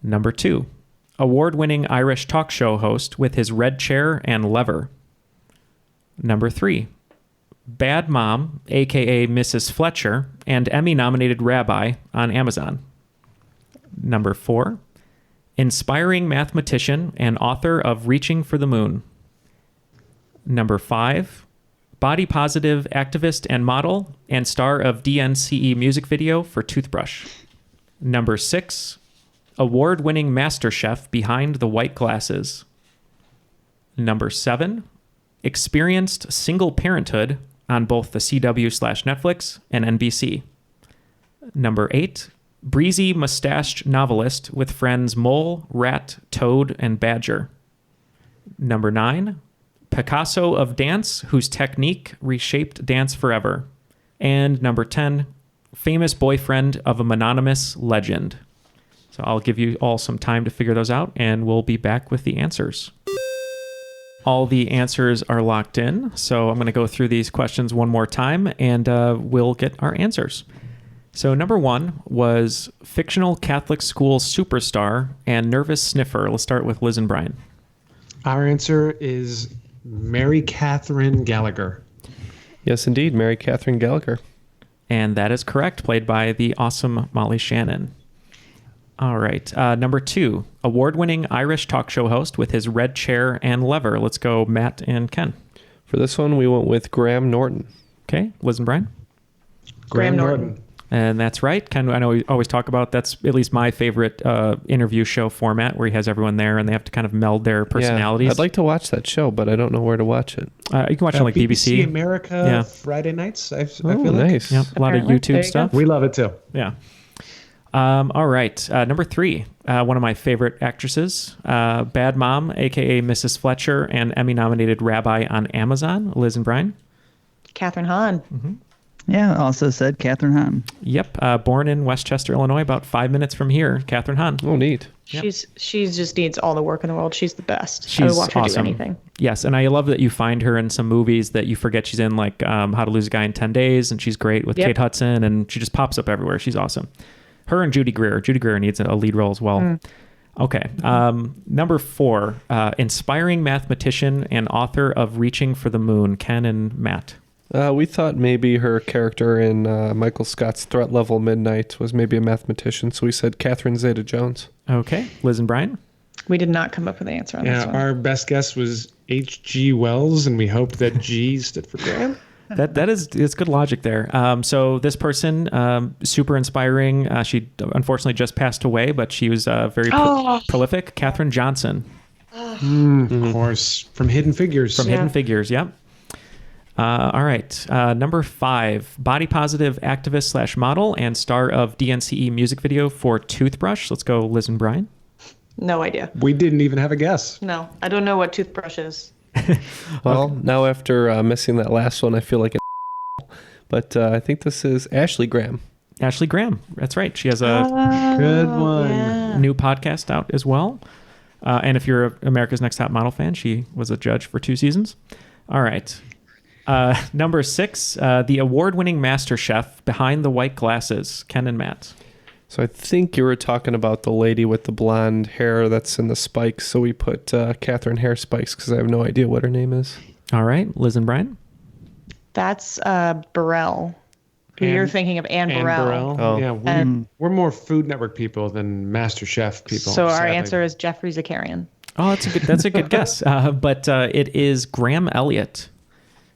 P: Number 2, award-winning Irish talk show host with his red chair and lever. Number 3, bad mom, aka Mrs. Fletcher, and Emmy-nominated rabbi on Amazon. Number 4, inspiring mathematician and author of Reaching for the Moon. Number 5, body-positive activist and model and star of DNCE music video for Toothbrush. Number 6, award-winning master chef behind the white glasses. Number 7, experienced single parenthood on both the CW/Netflix and NBC. Number 8, breezy mustached novelist with friends Mole, Rat, Toad, and Badger. Number 9, Picasso of dance whose technique reshaped dance forever. And number 10, famous boyfriend of a mononymous legend. So I'll give you all some time to figure those out, and we'll be back with the answers. All the answers are locked in, so I'm going to go through these questions one more time, and we'll get our answers. So number 1 was fictional Catholic school superstar and nervous sniffer. Let's start with Liz and Brian.
M: Our answer is Mary Catherine Gallagher.
J: Yes, indeed, Mary Catherine Gallagher.
P: And that is correct, played by the awesome Molly Shannon. All right. Number 2, award-winning Irish talk show host with his red chair and lever. Let's go Matt and Ken.
J: For this one, we went with Graham Norton.
P: Okay. Liz and Brian?
L: Graham Norton.
P: And that's right. Ken, I know we always talk about, that's at least my favorite interview show format, where he has everyone there and they have to kind of meld their personalities.
J: Yeah, I'd like to watch that show, but I don't know where to watch it.
P: You can watch it on like BBC.
M: America Friday nights, I feel like.
J: Nice.
P: Yep, a lot of YouTube stuff.
M: We love it too.
P: Yeah. All right. Number 3, one of my favorite actresses, Bad Mom, a.k.a. Mrs. Fletcher, and Emmy-nominated rabbi on Amazon. Liz and Brian?
L: Catherine Hahn.
P: Mm-hmm.
K: Yeah, also said Catherine Hahn.
P: Yep. Born in Westchester, Illinois, about 5 minutes from here. Catherine Hahn.
J: Oh, neat.
L: Yep. She just needs all the work in the world. She's the best. I would watch her do anything.
P: Yes, and I love that you find her in some movies that you forget she's in, like How to Lose a Guy in 10 Days, and she's great with Kate Hudson, and she just pops up everywhere. She's awesome. Her and Judy Greer. Judy Greer needs a lead role as well. Okay. Number 4, inspiring mathematician and author of Reaching for the Moon, Ken and Matt.
J: We thought maybe her character in Michael Scott's Threat Level Midnight was maybe a mathematician, so we said Catherine Zeta-Jones.
P: Okay. Liz and Brian?
L: We did not come up with an answer on this one.
M: Our best guess was H.G. Wells, and we hoped that G stood for Graham.
P: It's good logic there. So this person, super inspiring. She unfortunately just passed away, but she was very prolific. Katherine Johnson.
M: Of course, from Hidden Figures.
P: Hidden Figures, yep. All right. Number 5, body positive activist / model and star of DNCE music video for Toothbrush. Let's go Liz and Brian.
L: No idea.
M: We didn't even have a guess.
L: No, I don't know what Toothbrush is.
J: Well, now after missing that last one, I feel like but I think this is Ashley Graham.
P: Ashley Graham. That's right. She has a
M: good one.
P: New podcast out as well. And if you're America's Next Top Model fan, she was a judge for 2 seasons. All right. Number 6, the award-winning master chef behind the white glasses, Ken and Matt.
J: So I think you were talking about the lady with the blonde hair that's in the spikes. So we put Catherine Hair Spikes because I have no idea what her name is.
P: All right. Liz and Brian?
L: That's Burrell. You're thinking of Anne Burrell.
J: Oh.
M: Yeah, we're more Food Network people than Master Chef people.
L: So our answer is Jeffrey Zakarian.
P: Oh, that's a good guess. But it is Graham Elliott.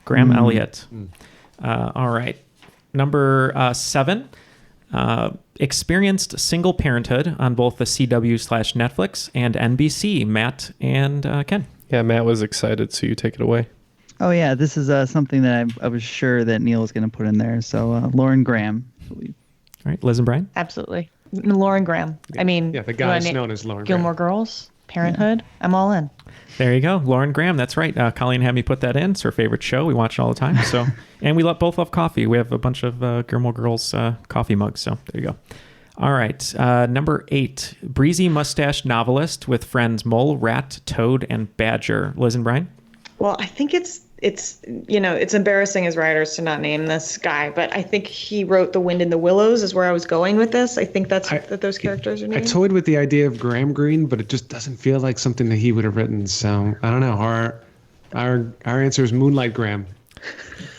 P: Graham Elliott. All right. Number 7. Experienced single parenthood on both the CW/Netflix and NBC. Matt and Ken.
J: Yeah, Matt was excited, so you take it away.
K: Oh yeah, this is something that I was sure that Neal was going to put in there. So Lauren Graham.
P: All right, Liz and Brian.
L: Absolutely, Lauren Graham. I mean,
M: Yeah, the goddess known as Lauren
L: Gilmore
M: Graham.
L: Girls, Parenthood. Yeah. I'm all in.
P: There you go, Lauren Graham. That's right. Colleen had me put that in. It's her favorite show. We watch it all the time. So, and we both love coffee. We have a bunch of Gilmore Girls coffee mugs. So there you go. All right, number 8, breezy mustached novelist with friends Mole, Rat, Toad, and Badger. Liz and Brian.
Q: Well, I think it's it's embarrassing as writers to not name this guy, but I think he wrote The Wind in the Willows is where I was going with this. I think that those characters are named.
M: I toyed with the idea of Graham Greene, but it just doesn't feel like something that he would have written. So I don't know. Our answer is Moonlight Graham.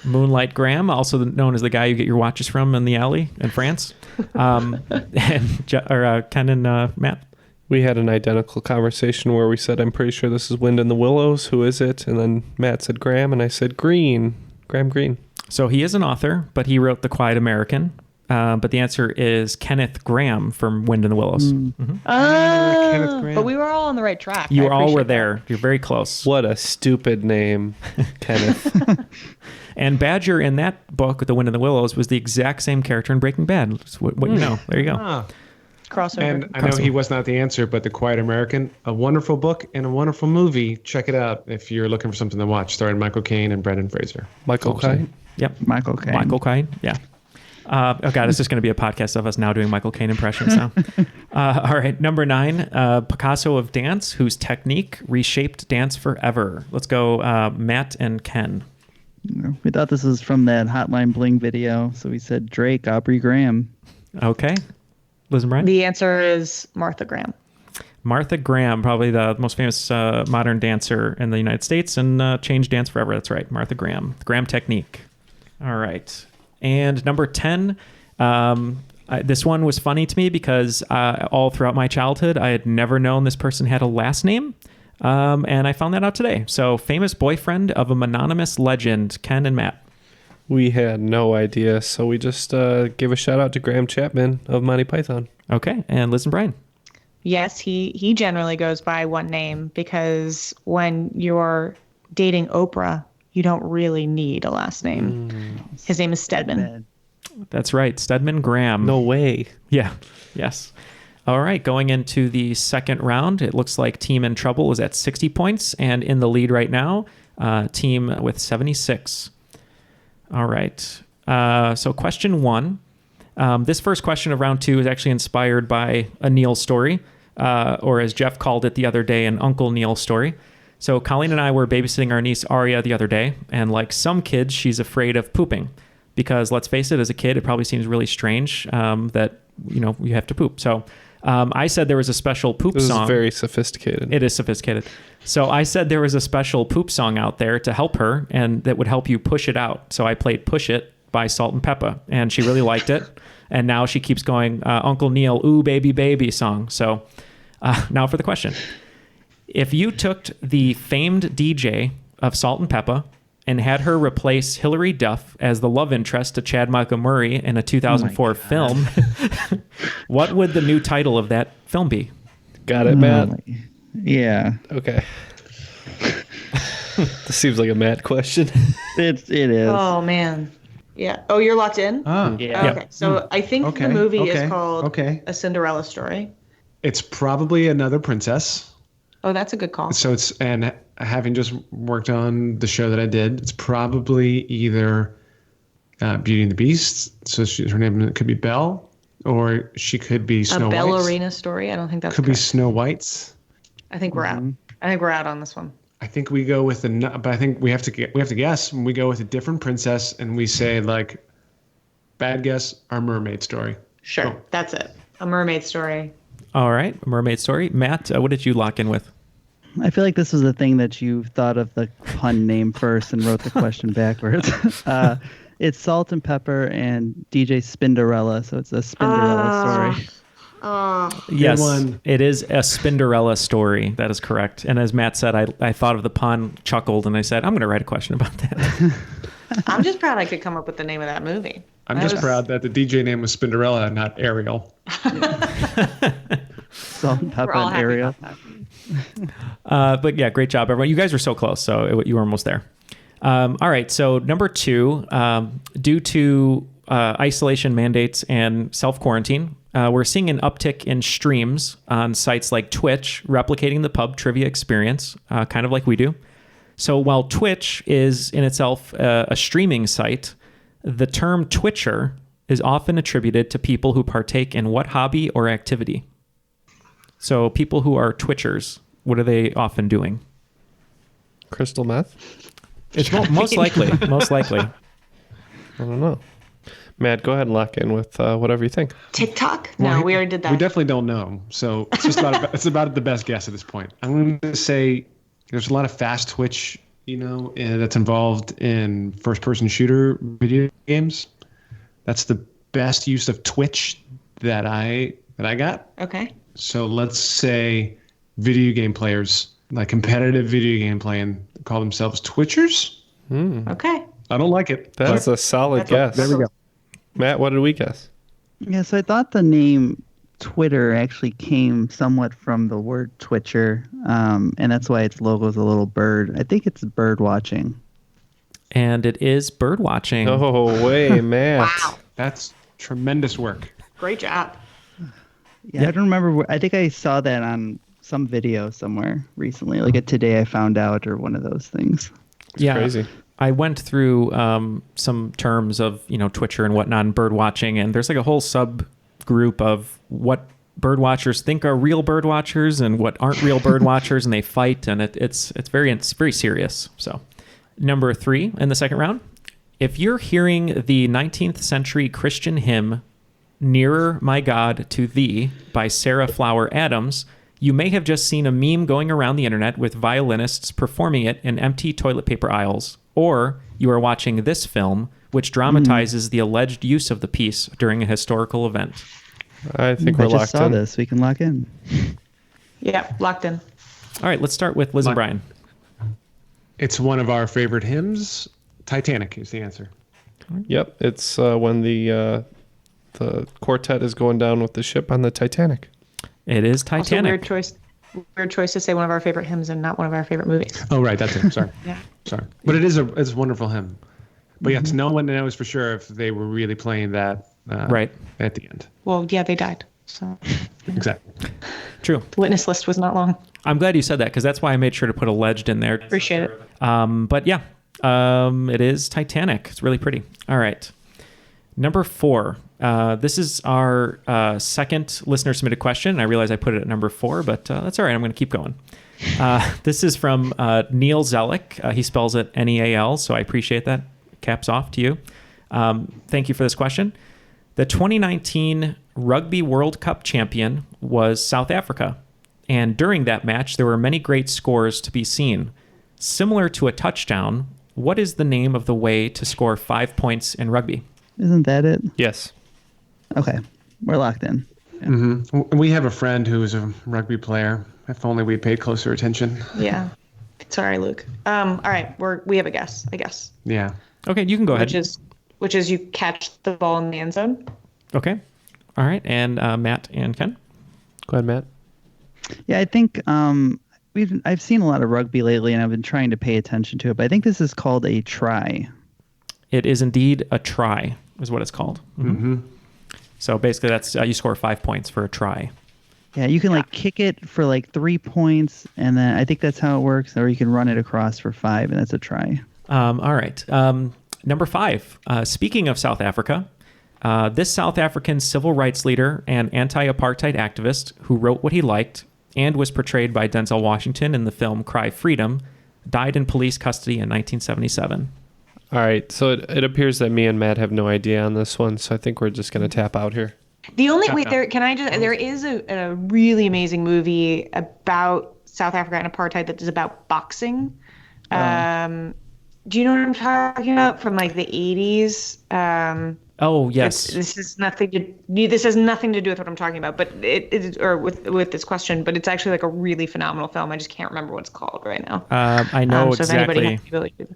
P: Moonlight Graham, also known as the guy you get your watches from in the alley in France. And Ken and Matt.
J: We had an identical conversation where we said, I'm pretty sure this is Wind in the Willows. Who is it? And then Matt said Graham, and I said Green. Graham Greene.
P: So he is an author, but he wrote The Quiet American. But the answer is Kenneth Graham from Wind in the Willows.
L: Mm-hmm.
M: Kenneth Graham.
L: But we were all on the right track.
P: You all were there. You're very close.
J: What a stupid name, Kenneth.
P: And Badger in that book, The Wind in the Willows, was the exact same character in Breaking Bad. What you know. There you go.
M: Ah.
L: Crossover.
M: And I know he was not the answer, but The Quiet American, a wonderful book and a wonderful movie. Check it out if you're looking for something to watch. Starring Michael Caine and Brendan Fraser.
J: Michael Caine?
P: Yep.
K: Michael Caine.
P: Michael Caine, yeah. Oh, God, it's just going to be a podcast of us now doing Michael Caine impressions now. All right, number 9, Picasso of Dance, whose technique reshaped dance forever. Let's go Matt and Ken.
K: We thought this was from that Hotline Bling video, so we said Drake, Aubrey Graham.
P: Okay. Liz and Brian?
L: The answer is Martha Graham.
P: Martha Graham, probably the most famous modern dancer in the United States and changed dance forever. That's right, Martha Graham. The Graham technique. All right. And number 10, this one was funny to me because all throughout my childhood, I had never known this person had a last name. And I found that out today. So, famous boyfriend of a mononymous legend, Ken and Matt.
J: We had no idea, so we just gave a shout out to Graham Chapman of Monty Python.
P: Okay, and Liz and Brian.
L: Yes, he generally goes by one name because when you're dating Oprah, you don't really need a last name. His name is Stedman.
P: That's right, Stedman Graham.
J: No way.
P: Yeah, yes. All right, going into the second round, it looks like Team in Trouble is at 60 points, and in the lead right now, Team with 76. All right. So question 1. This first question of round 2 is actually inspired by a Neal story, or as Jeff called it the other day, an Uncle Neal story. So Colleen and I were babysitting our niece Aria the other day, and like some kids, she's afraid of pooping because let's face it, as a kid, it probably seems really strange that you have to poop. So I said there was a special poop song.
J: This is very sophisticated.
P: It is sophisticated. So I said there was a special poop song out there to help her and that would help you push it out. So I played Push It by Salt and Peppa, and she really liked it. And now she keeps going, Uncle Neal, ooh, baby, baby song. So now for the question. If you took the famed DJ of Salt and Peppa and had her replace Hilary Duff as the love interest to Chad Michael Murray in a 2004 film, what would the new title of that film be?
J: Got it, Matt?
K: Yeah.
J: Okay. This seems like a Matt question.
K: It is.
Q: Oh, man. Yeah. Oh, you're locked in?
K: Yeah.
Q: Okay. So I think the movie is called A Cinderella Story.
M: It's probably another princess.
L: Oh, that's a good call.
M: So and having just worked on the show that I did, it's probably either Beauty and the Beast. So her name could be Belle, or she could be Snow White.
L: A ballerina story? I don't think that's
M: could
L: correct.
M: be Snow White's.
L: I think we're out. I think we're out on this one.
M: I think we go with but I think we have to guess. We go with a different princess, and we say like, bad guess, our mermaid story.
L: Sure, that's it. A mermaid story.
P: All right, a mermaid story. Matt, what did you lock in with?
K: I feel like this was the thing that you thought of the pun name first and wrote the question backwards. It's Salt and Pepper and DJ Spinderella, so it's a Spinderella story.
P: Yes, it is a Spinderella story. That is correct. And as Matt said, I thought of the pun, chuckled, and I said, I'm going to write a question about that.
Q: I'm just proud I could come up with the name of that movie.
M: I'm just proud that the DJ name was Spinderella, not Ariel.
K: Salt and Pepper and Ariel.
P: But yeah, great job, everyone. You guys were so close, so you were almost there. All right. So number 2, due to isolation mandates and self-quarantine, we're seeing an uptick in streams on sites like Twitch, replicating the pub trivia experience, kind of like we do. So while Twitch is in itself a streaming site, the term Twitcher is often attributed to people who partake in what hobby or activity? So people who are Twitchers, what are they often doing?
J: Crystal meth?
P: It's most likely. Most likely.
J: I don't know. Matt, go ahead and lock in with whatever you think.
Q: TikTok? No, we already did that.
M: We definitely don't know. So it's just about the best guess at this point. I'm going to say there's a lot of fast twitch, that's involved in first-person shooter video games. That's the best use of Twitch that I got.
Q: Okay.
M: So let's say video game players, like competitive video game playing, call themselves Twitchers.
Q: Okay.
M: I don't like it.
J: That's a solid guess.
M: There we go.
J: Matt, what did we guess?
K: Yeah, so I thought the name Twitter actually came somewhat from the word Twitcher, and that's why its logo is a little bird. I think it's bird watching.
P: And it is bird watching.
J: No way, Matt.
Q: Wow.
M: That's tremendous work.
Q: Great job.
K: Yeah, I don't remember. I think I saw that on some video somewhere recently, like a Today I Found Out or one of those things.
P: It's
J: crazy.
P: I went through some terms of, Twitcher and whatnot, and bird watching, and there's like a whole subgroup of what bird watchers think are real bird watchers and what aren't real bird watchers, and they fight, and it's very serious. So, number 3 in the second round. If you're hearing the 19th century Christian hymn, Nearer My God to Thee by Sarah Flower Adams, you may have just seen a meme going around the internet with violinists performing it in empty toilet paper aisles. Or you are watching this film, which dramatizes the alleged use of the piece during a historical event.
J: I think we're locked in.
K: I just saw this. We can lock in.
Q: Yeah, locked in.
P: All right, let's start with Liz and Brian.
M: It's one of our favorite hymns. Titanic is the answer.
J: Yep, it's when the quartet is going down with the ship on the Titanic.
P: It is Titanic.
Q: Also, weird choice to say one of our favorite hymns and not one of our favorite movies.
M: Oh, right, that's it. Sorry.
Q: Yeah.
M: Sorry. But it's a wonderful hymn. But yes, no one knows for sure if they were really playing that
P: right
M: at the end.
Q: Well, yeah, they died. So
M: exactly.
P: True.
Q: The witness list was not long.
P: I'm glad you said that because that's why I made sure to put alleged in there.
Q: Appreciate it.
P: But yeah, it is Titanic. It's really pretty. All right. Number 4. This is our second listener submitted question. I realize I put it at number 4, but that's all right. I'm going to keep going. This is from Neal Zellick. He spells it Neal, so I appreciate that. Caps off to you. Thank you for this question. The 2019 Rugby World Cup champion was South Africa. And during that match, there were many great scores to be seen. Similar to a touchdown, what is the name of the way to score 5 points in rugby?
K: Isn't that it?
J: Yes.
K: Okay. We're locked in.
M: Yeah. Mm-hmm. We have a friend who is a rugby player. If only we paid closer attention.
Q: Yeah. Sorry, Luke. All right. We have a guess, I guess.
M: Yeah.
P: Okay, you can go ahead.
Q: Which is you catch the ball in the end zone.
P: Okay. All right. And Matt and Ken?
J: Go ahead, Matt.
K: Yeah, I think I've seen a lot of rugby lately, and I've been trying to pay attention to it. But I think this is called a try.
P: It is indeed a try, is what it's called. Mm-hmm. So basically, that's you score 5 points for a try.
K: Yeah, you can kick it for 3 points, and then I think that's how it works. Or you can run it across for 5, and that's a try.
P: All right. Number 5. Speaking of South Africa, this South African civil rights leader and anti-apartheid activist who wrote what he liked and was portrayed by Denzel Washington in the film Cry Freedom died in police custody in 1977.
J: All right, so it appears that me and Matt have no idea on this one, so I think we're just going to tap out here.
Q: The only there is a really amazing movie about South Africa and apartheid that is about boxing. Do you know what I'm talking about from the 80s?
P: Oh yes.
Q: This has nothing to do with what I'm talking about, but with this question. But it's actually a really phenomenal film. I just can't remember what it's called right now.
P: I know exactly.
Q: So if anybody has the ability to...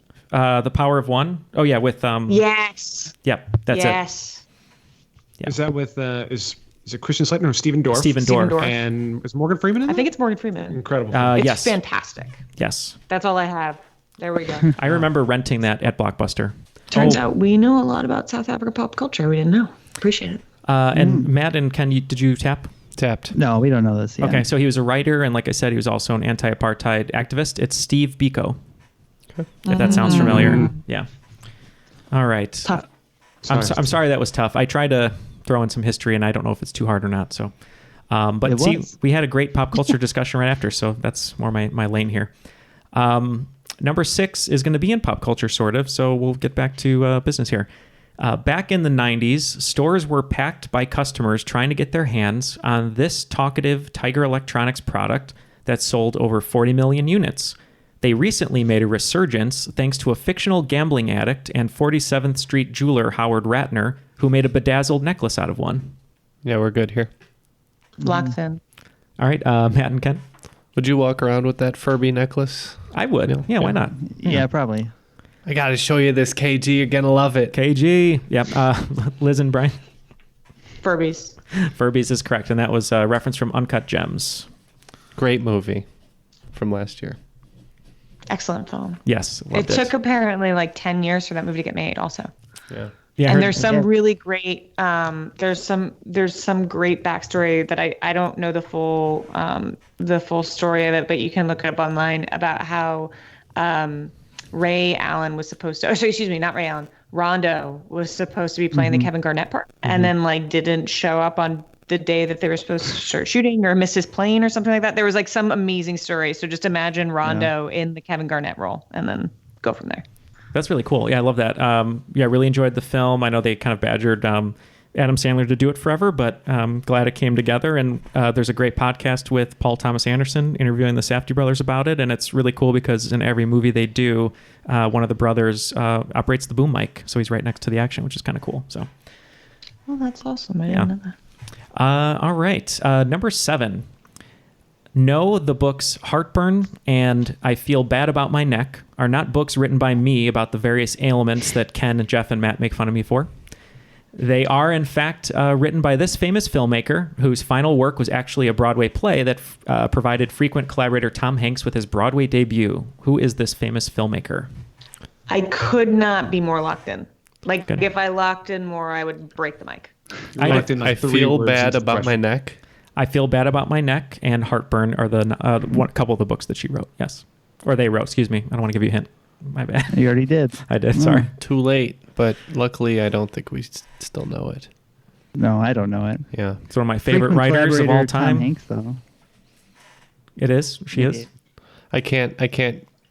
P: The Power of One. Oh yeah, with
Q: Yes.
P: Yep, that's it.
Q: Yes.
M: Yeah. Is that with is it Christian Slater or Stephen Dorff?
P: Stephen Dorff.
M: And is Morgan Freeman in that?
Q: I think it's Morgan Freeman.
M: Incredible.
Q: It's
P: yes.
Q: fantastic.
P: Yes.
Q: That's all I have. There we go.
P: I remember renting that at Blockbuster.
Q: Turns out we know a lot about South Africa pop culture. We didn't know. Appreciate it.
P: And Matt and Ken, did you tap?
J: Tapped.
K: No, we don't know this yet.
P: Okay, so he was a writer, and like I said, he was also an anti-apartheid activist. It's Steve Biko. Okay. If that sounds familiar. Yeah. All right.
Q: Tough.
P: I'm sorry that was tough. I tried to throw in some history, and I don't know if it's too hard or not. So, but see, we had a great pop culture discussion right after, so that's more my lane here. Number 6 is going to be in pop culture, sort of. So we'll get back to business here. Back in the 90s, stores were packed by customers trying to get their hands on this talkative Tiger Electronics product that sold over 40 million units. They recently made a resurgence thanks to a fictional gambling addict and 47th Street jeweler Howard Ratner, who made a bedazzled necklace out of one.
J: Yeah, we're good here.
L: Locked in.
P: All right, Matt and Ken.
J: Would you walk around with that Furby necklace?
P: I would. Yeah, why not?
K: Yeah, probably.
J: I got to show you this, KG. You're going to love it.
P: KG. Yep. Liz and Brian.
L: Furbies.
P: Furbies is correct, and that was a reference from Uncut Gems.
J: Great movie from last year.
L: Excellent film.
P: Yes.
L: It took apparently like 10 years for that movie to get made also.
J: Yeah.
P: Yeah,
L: and there's some really great there's some great backstory that I don't know the full story of it, but you can look it up online about how Ray Allen was supposed to not Ray Allen, Rondo was supposed to be playing the Kevin Garnett part and then like didn't show up on the day that they were supposed to start shooting or missed his plane or something like that. There was like some amazing story. So just imagine Rondo in the Kevin Garnett role and then go from there.
P: That's really cool. Yeah, I love that. Yeah, I really enjoyed the film. I know they kind of badgered Adam Sandler to do it forever, but I'm glad it came together. And there's a great podcast with Paul Thomas Anderson interviewing the Safdie brothers about it. And it's really cool because in every movie they do, one of the brothers operates the boom mic. So he's right next to the action, which is kind of cool. So,
L: well, that's awesome. I didn't know that.
P: All right. Number 7. No, the books Heartburn and I Feel Bad About My Neck are not books written by me about the various ailments that Ken, Jeff, and Matt make fun of me for. They are, in fact, written by this famous filmmaker whose final work was actually a Broadway play that provided frequent collaborator Tom Hanks with his Broadway debut. Who is this famous filmmaker?
Q: I could not be more locked in. Like, if I locked in more, I would break the mic.
J: I feel bad about my neck.
P: I Feel Bad About My Neck and Heartburn are the couple of the books that she wrote. Yes. Or they wrote, excuse me. I don't want to give you a hint. My bad.
K: You already did.
P: I did, sorry.
J: Too late, but luckily I don't think we still know it.
K: No, I don't know it.
J: Yeah.
P: It's one of my favorite writers of all time.
K: Tom Hanks, though.
P: It is? She is?
J: I can't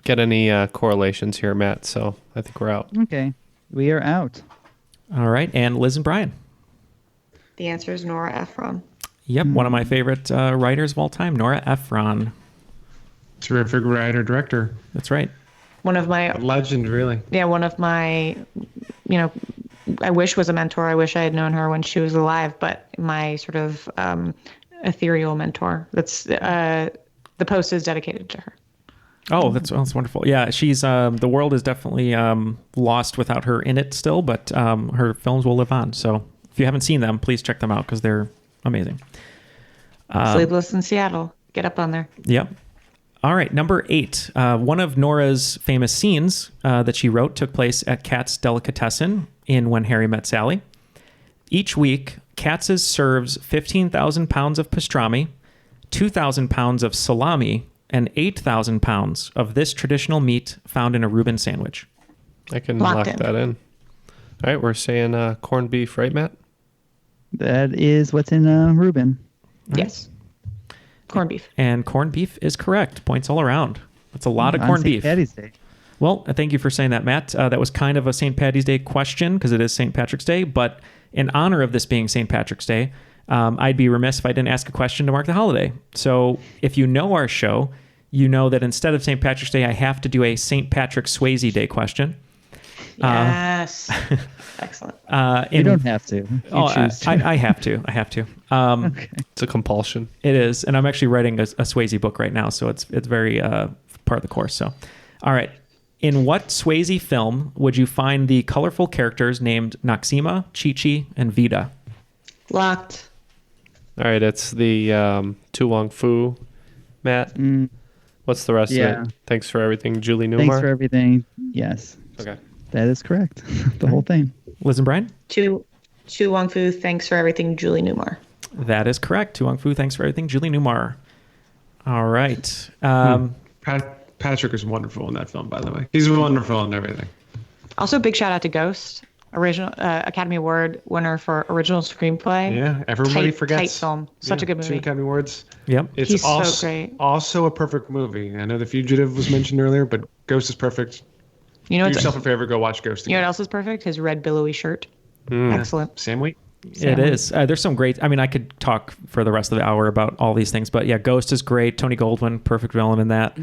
J: get any correlations here, Matt, so I think we're out.
K: Okay. We are out.
P: All right. And Liz and Brian.
Q: The answer is Nora Ephron.
P: Yep, one of my favorite writers of all time, Nora Ephron.
M: Terrific writer-director.
P: That's right.
Q: One of my...
M: A legend, really.
Q: Yeah, one of my, I wish was a mentor. I wish I had known her when she was alive, but my sort of ethereal mentor. That's the post is dedicated to her.
P: Oh, that's wonderful. Yeah, she's the world is definitely lost without her in it still, but her films will live on. So if you haven't seen them, please check them out because they're amazing.
Q: Sleepless in Seattle. Get up on there.
P: Yep. All right, number 8. One of Nora's famous scenes that she wrote took place at Katz's Delicatessen in When Harry Met Sally. Each week, Katz's serves 15,000 pounds of pastrami, 2,000 pounds of salami, and 8,000 pounds of this traditional meat found in a Reuben sandwich.
J: I can lock that in. All right, we're saying corned beef, right, Matt?
K: That is what's in Reuben.
Q: Yes. Corned beef.
P: And corned beef is correct. Points all around. That's a lot of corned beef.
K: Patty's Day.
P: Well, thank you for saying that, Matt. That was kind of a St. Patty's Day question because it is St. Patrick's Day. But in honor of this being St. Patrick's Day, I'd be remiss if I didn't ask a question to mark the holiday. So if you know our show, you know that instead of St. Patrick's Day, I have to do a St. Patrick Swayze Day question.
Q: Yes. Excellent.
K: You don't have to. Choose to.
P: I have to. I have to.
K: Okay.
J: It's a compulsion.
P: It is. And I'm actually writing a Swayze book right now, so it's very part of the course. So, all right. In what Swayze film would you find the colorful characters named Noxima, Chi-Chi, and Vida?
Q: Locked.
J: All right, it's the Tu Wong Fu, Matt. What's the rest of
K: Yeah.
J: it? Thanks for everything, Julie Newmar.
K: Thanks for everything. Yes.
J: Okay.
K: That is correct. The whole thing.
P: Liz and Brian?
Q: Chu Wong Fu, thanks for everything, Julie Newmar.
P: That is correct. Tu Wong Fu, thanks for everything, Julie Newmar. All right.
M: Patrick is wonderful in that film, by the way. He's wonderful in everything.
Q: Also, big shout out to Ghost, original Academy Award winner for original screenplay.
M: Yeah, everybody
Q: Tight
M: forgets.
Q: film. Such a good
M: 2
Q: movie.
M: Academy Awards.
P: Yep.
M: It's
Q: He's
M: also,
Q: so great.
M: also a perfect movie. I know The Fugitive was mentioned earlier, but Ghost is perfect.
Q: You know
M: Do
Q: what's
M: yourself a favor, go watch Ghost
Q: You know
M: again.
Q: what else is perfect? His red billowy shirt. Excellent.
M: Sam Wheat.
P: It is. There's some great. I mean, I could talk for the rest of the hour about all these things, but yeah, Ghost is great. Tony Goldwyn, perfect villain in that.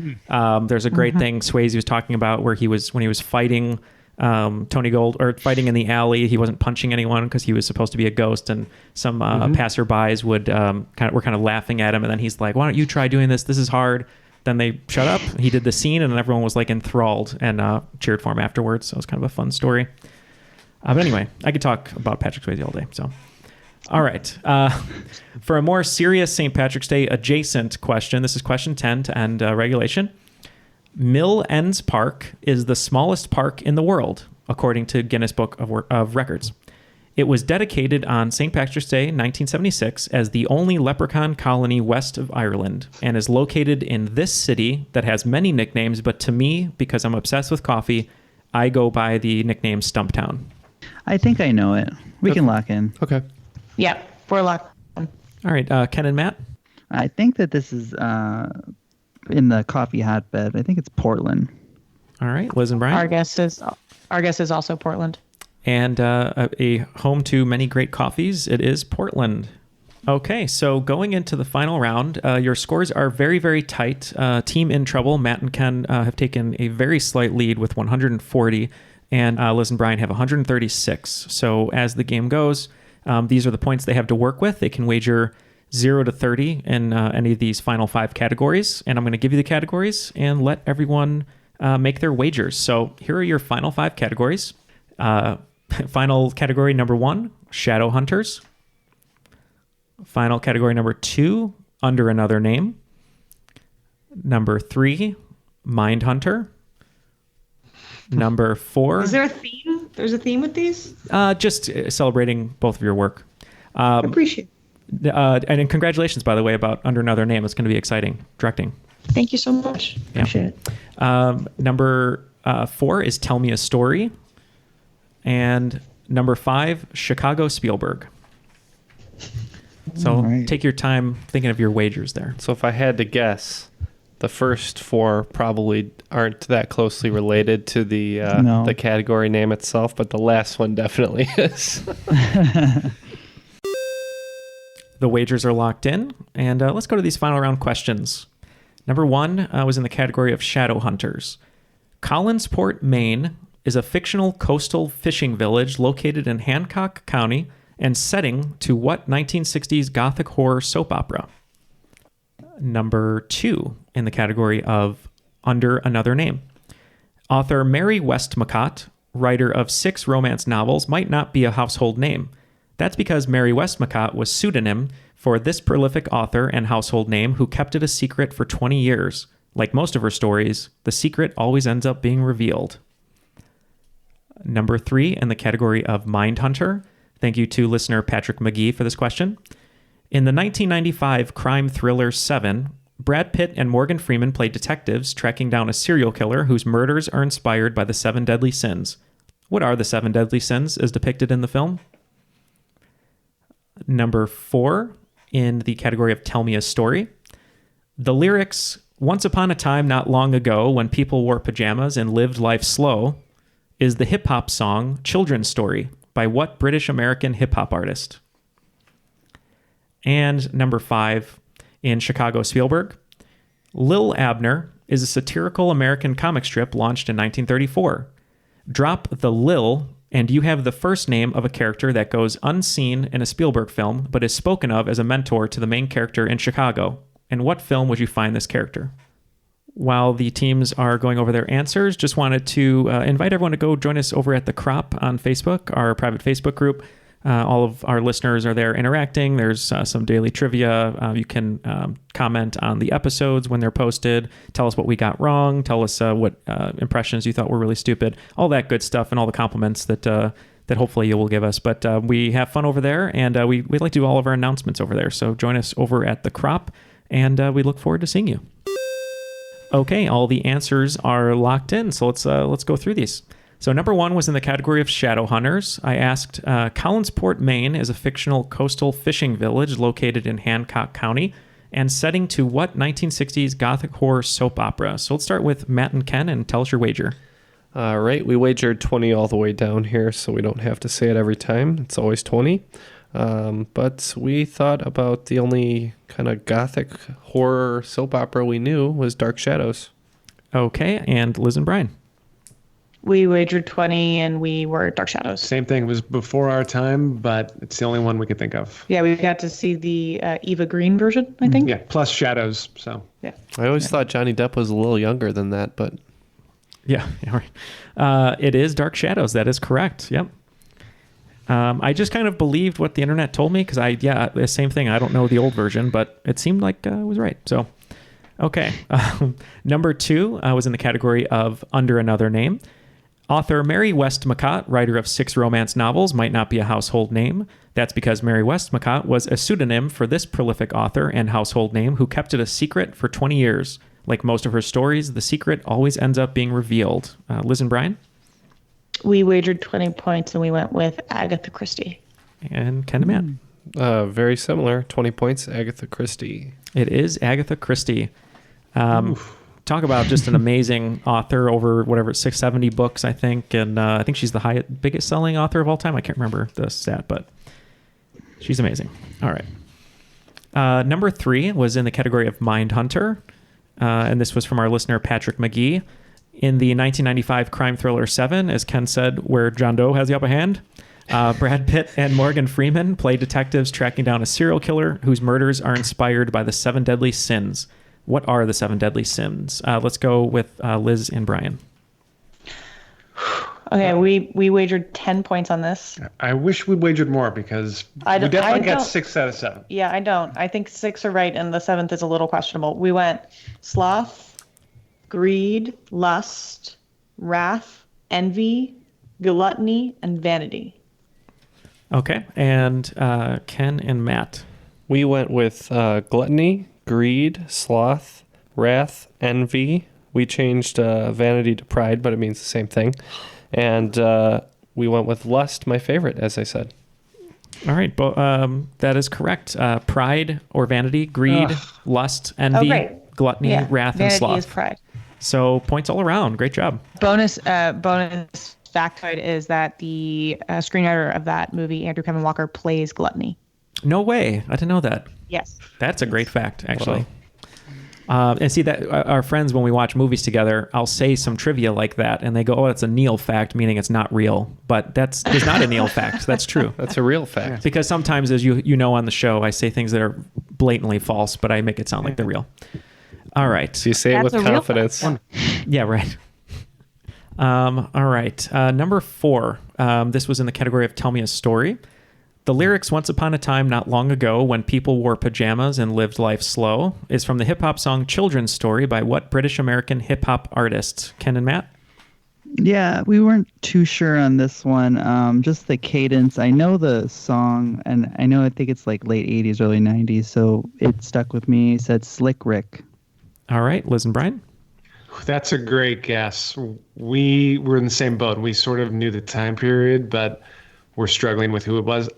P: There's a great thing Swayze was talking about where when he was fighting fighting in the alley. He wasn't punching anyone because he was supposed to be a ghost, and some passerbys were kind of laughing at him, and then he's like, "Why don't you try doing this? This is hard." Then they shut up. He did the scene, and everyone was like enthralled and cheered for him afterwards. So it was kind of a fun story. But anyway, I could talk about Patrick Swayze all day. So, all right. For a more serious St. Patrick's Day adjacent question, this is question 10 to end regulation. Mill Ends Park is the smallest park in the world, according to Guinness Book of Records. It was dedicated on St. Patrick's Day, 1976, as the only leprechaun colony west of Ireland, and is located in this city that has many nicknames, but to me, because I'm obsessed with coffee, I go by the nickname Stumptown.
K: I think I know it. We can lock in.
J: Okay.
Q: Yeah, we're locked.
P: All right, Ken and Matt?
K: I think that this is in the coffee hotbed. I think it's Portland.
P: All right, Liz and Brian?
Q: Our guess is also Portland.
P: And a home to many great coffees, it is Portland. Okay, so going into the final round, your scores are very, very tight. Team in trouble, Matt and Ken have taken a very slight lead with 140, and Liz and Brian have 136. So as the game goes, these are the points they have to work with. They can wager 0 to 30 in any of these final 5 categories, and I'm going to give you the categories and let everyone make their wagers. So here are your final 5 categories. Final category number 1, Shadowhunters. Final category number 2, Under Another Name. Number 3, Mindhunter. Number 4.
Q: Is there a theme? There's a theme with these?
P: Just celebrating both of your work.
Q: Appreciate it.
P: And congratulations, by the way, about Under Another Name. It's going to be exciting. Directing.
Q: Thank you so much.
P: Yeah.
Q: Appreciate it.
P: Number 4 is Tell Me a Story. And number 5, Chicago Spielberg. So take your time thinking of your wagers there.
J: So if I had to guess, the first 4 probably aren't that closely related to the the category name itself, but the last one definitely is.
P: The wagers are locked in, and let's go to these final round questions. Number 1 was in the category of Shadowhunters. Collinsport, Maine is a fictional coastal fishing village located in Hancock County and setting to what 1960s Gothic horror soap opera? Number 2 in the category of Under Another Name. Author Mary Westmacott, writer of 6 romance novels, might not be a household name. That's because Mary Westmacott was pseudonym for this prolific author and household name who kept it a secret for 20 years. Like most of her stories, the secret always ends up being revealed. Number 3 in the category of Mindhunter. Thank you to listener Patrick McGee for this question. In the 1995 crime thriller Seven, Brad Pitt and Morgan Freeman played detectives tracking down a serial killer whose murders are inspired by the 7 deadly sins. What are the 7 deadly sins as depicted in the film? Number 4 in the category of Tell Me a Story. The lyrics, "Once upon a time not long ago when people wore pajamas and lived life slow," is the hip-hop song Children's Story by what British-American hip-hop artist? And number 5 in Chicago Spielberg. Lil Abner is a satirical American comic strip launched in 1934. Drop the Lil and you have the first name of a character that goes unseen in a Spielberg film but is spoken of as a mentor to the main character in Chicago. In what film would you find this character? While the teams are going over their answers, just wanted to invite everyone to go join us over at The Crop on Facebook, our private Facebook group. All of our listeners are there interacting. There's some daily trivia. You can comment on the episodes when they're posted. Tell us what we got wrong. Tell us what impressions you thought were really stupid. All that good stuff and all the compliments that hopefully you will give us. But we have fun over there, and we'd like to do all of our announcements over there. So join us over at the Crop, and we look forward to seeing you. Okay, all the answers are locked in, so let's go through these. So number 1 was in the category of Shadowhunters. I asked, Collinsport, Maine is a fictional coastal fishing village located in Hancock County and setting to what 1960s Gothic horror soap opera? So let's start with Matt and Ken and tell us your wager.
J: All right, we wagered 20 all the way down here, so we don't have to say it every time. It's always 20. But we thought about the only kind of Gothic horror soap opera we knew was Dark Shadows.
P: Okay, and Liz and Brian.
Q: We wagered 20 and we were Dark Shadows.
M: Same thing. It was before our time, but it's the only one we could think of.
Q: Yeah, we got to see the Eva Green version, I think.
M: Yeah, plus Shadows. So
Q: yeah.
J: I always thought Johnny Depp was a little younger than that, but
P: yeah, all right. It is Dark Shadows. That is correct. Yep. I just kind of believed what the internet told me because the same thing. I don't know the old version, but it seemed like it was right. So, okay. Number 2 was in the category of Under Another Name. Author Mary Westmacott, writer of 6 romance novels, might not be a household name. That's because Mary Westmacott was a pseudonym for this prolific author and household name who kept it a secret for 20 years. Like most of her stories, the secret always ends up being revealed. Liz and Brian?
Q: We wagered 20 points and we went with Agatha Christie.
P: And Ken and Matt?
J: Very similar. 20 points, Agatha Christie.
P: It is Agatha Christie. Talk about just an amazing author, over 670 books, I think. And I think she's the biggest selling author of all time. I can't remember the stat, but she's amazing. All right. Number 3 was in the category of Mindhunter. And this was from our listener, Patrick McGee. In the 1995 crime thriller Seven, as Ken said, where John Doe has the upper hand, Brad Pitt and Morgan Freeman play detectives tracking down a serial killer whose murders are inspired by the 7 deadly sins. What are the 7 deadly sins? Let's go with Liz and Brian.
Q: Okay, we wagered 10 points on this.
M: I wish we wagered more because we definitely got 6 out of 7.
Q: Yeah, I don't. I think 6 are right and the 7th is a little questionable. We went sloth, greed, lust, wrath, envy, gluttony, and vanity.
P: Okay, and Ken and Matt.
J: We went with gluttony, greed, sloth, wrath, envy. We changed vanity to pride, but it means the same thing. And we went with lust, my favorite, as I said.
P: All right, that is correct. Pride or vanity, greed, lust, envy, gluttony, wrath,
Q: vanity
P: and sloth.
Q: Is pride.
P: So points all around. Great job.
Q: Bonus factoid is that the screenwriter of that movie, Andrew Kevin Walker, plays gluttony.
P: No way. I didn't know that.
Q: Yes.
P: That's a great fact, actually. And see that our friends, when we watch movies together, I'll say some trivia like that, and they go, "Oh, it's a Neal fact," meaning it's not real. But that's not a Neal fact. That's true.
J: That's a real fact.
P: Because sometimes, as you know on the show, I say things that are blatantly false, but I make it sound like they're real. All right.
J: So you say it with confidence.
P: Yeah, right. All right. Number 4. This was in the category of Tell Me a Story. The lyrics "Once Upon a Time Not Long Ago When People Wore Pajamas and Lived Life Slow" is from the hip-hop song Children's Story by what British-American hip-hop artist? Ken and Matt?
K: Yeah, we weren't too sure on this one. Just the cadence. I know the song, and I think it's like late 80s, early 90s, so it stuck with me. It said Slick Rick.
P: All right, Liz and Brian?
M: That's a great guess. We were in the same boat. We sort of knew the time period, but we're struggling with who it was.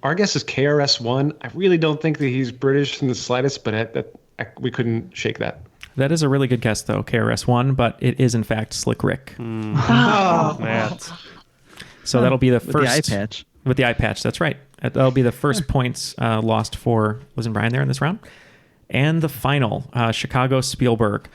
M: Our guess is KRS-One. I really don't think that he's British in the slightest, but we couldn't shake that.
P: That is a really good guess, though, KRS-One, but it is, in fact, Slick Rick.
J: Oh, Matt.
P: So that'll be the first...
K: With the eye patch.
P: With the eye patch, that's right. That'll be the first points lost for Liz and Brian there in this round. And the final, Chicago Spielberg.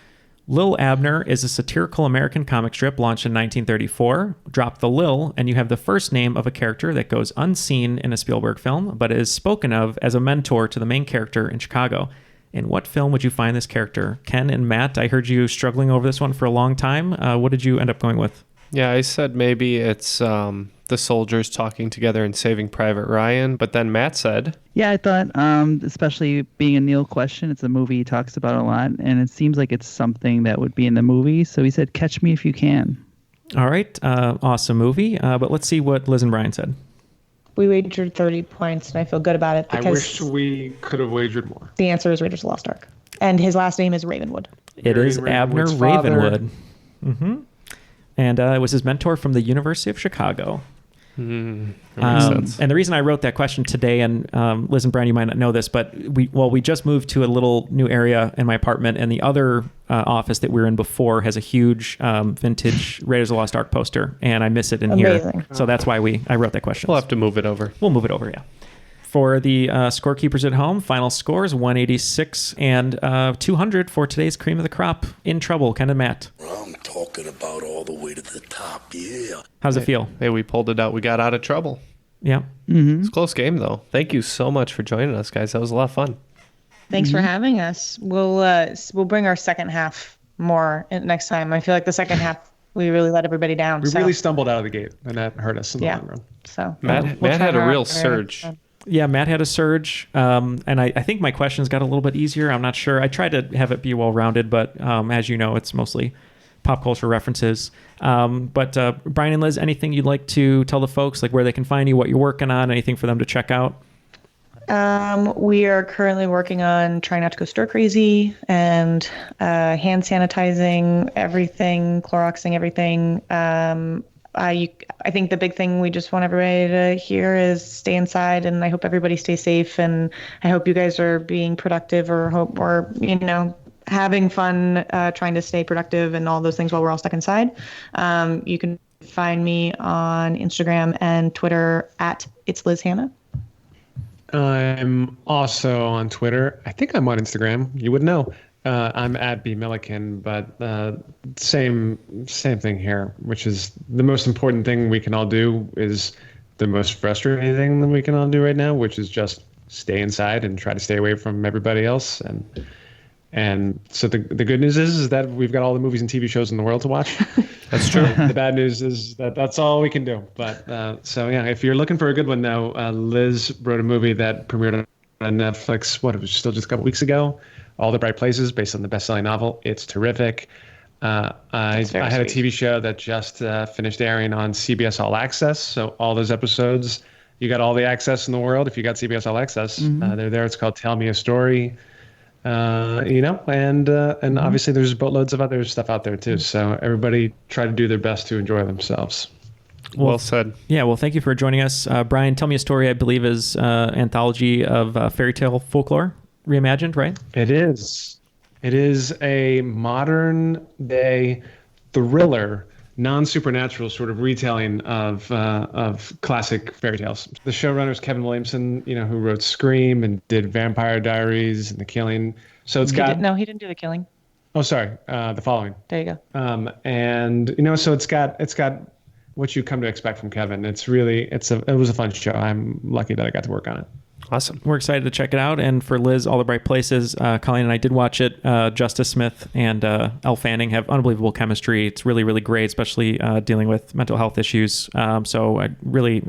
P: Lil Abner is a satirical American comic strip launched in 1934. Drop the Lil, and you have the first name of a character that goes unseen in a Spielberg film, but is spoken of as a mentor to the main character in Chicago. In what film would you find this character? Ken and Matt, I heard you struggling over this one for a long time. What did you end up going with?
J: Yeah, I said maybe it's the soldiers talking together and Saving Private Ryan. But then Matt said,
K: Yeah, I thought, especially being a Neal question, it's a movie he talks about a lot, and it seems like it's something that would be in the movie. So he said, Catch Me If You Can.
P: All right. Awesome movie. But let's see what Liz and Brian said.
Q: We wagered 30 points, and I feel good about it
M: I
Q: because
M: wish we could have wagered more.
Q: the answer is Raiders of the Lost Ark. And his last name is Ravenwood.
P: It is Abner
M: Ravenwood's father.
P: Ravenwood. Mm-hmm. And it was his mentor from the University of Chicago.
J: that makes sense.
P: And the reason I wrote that question today, and Liz and Brian, you might not know this, but we just moved to a little new area in my apartment, and the other office that we were in before has a huge vintage Raiders of the Lost Ark poster, and I miss it in
Q: Amazing.
P: here. So that's why I wrote that question.
J: We'll have to move it over.
P: We'll move it over, yeah. For the scorekeepers at home, final scores 186 and 200 for today's cream of the crop. In trouble, Ken and Matt.
O: I'm talking about all the way to the top, yeah.
P: How's it feel?
J: Hey, we pulled it out. We got out of trouble.
P: Yeah.
J: It's a close game, though. Thank you so much for joining us, guys. That was a lot of fun.
Q: Thanks for having us. We'll bring our second half more next time. I feel like the second half we really let everybody down.
M: We really stumbled out of the gate, and that hurt us in the long run.
Q: So
J: Matt
Q: we'll
J: had
Q: try
J: a real
Q: our-
J: surge.
P: Yeah, Matt had a surge, and I think my questions got a little bit easier. I'm not sure. I tried to have it be well-rounded, but as you know, it's mostly pop culture references. But Brian and Liz, anything you'd like to tell the folks, like where they can find you, what you're working on, anything for them to check out?
Q: We are currently working on trying not to go stir crazy and hand sanitizing everything, Cloroxing everything. I think the big thing we just want everybody to hear is stay inside, and I hope everybody stays safe, and I hope you guys are being productive or having fun, trying to stay productive and all those things while we're all stuck inside. You can find me on Instagram and Twitter at It's Liz Hannah.
M: I'm also on Twitter. I think I'm on Instagram. You would know. I'm at B Millikin, but same thing here, which is the most important thing we can all do is the most frustrating thing that we can all do right now, which is just stay inside and try to stay away from everybody else. And so the good news is that we've got all the movies and TV shows in the world to watch.
J: That's true.
M: The bad news is that that's all we can do. But so yeah, if you're looking for a good one though, Liz wrote a movie that premiered on Netflix. It was still just a couple weeks ago. All the Bright Places, based on the best-selling novel. It's terrific. I had a TV show that just finished airing on CBS All Access. So all those episodes, you got all the access in the world. If you got CBS All Access, they're there. It's called Tell Me a Story. And obviously there's boatloads of other stuff out there too. So everybody try to do their best to enjoy themselves.
J: Well said.
P: Yeah, well, thank you for joining us. Brian, Tell Me a Story, I believe, is anthology of fairy tale folklore reimagined, right?
M: It is. It is a modern day thriller, non-supernatural sort of retelling of classic fairy tales. The showrunner is Kevin Williamson, who wrote Scream and did Vampire Diaries and The Killing. So it's
Q: he didn't do The Killing.
M: Oh, sorry, The Following.
Q: There you go.
M: So it's got what you come to expect from Kevin. It was a fun show. I'm lucky that I got to work on it.
J: Awesome.
P: We're excited to check it out. And for Liz, All the Bright Places, Colleen and I did watch it. Justice Smith and Elle Fanning have unbelievable chemistry. It's really, really great, especially dealing with mental health issues. So I really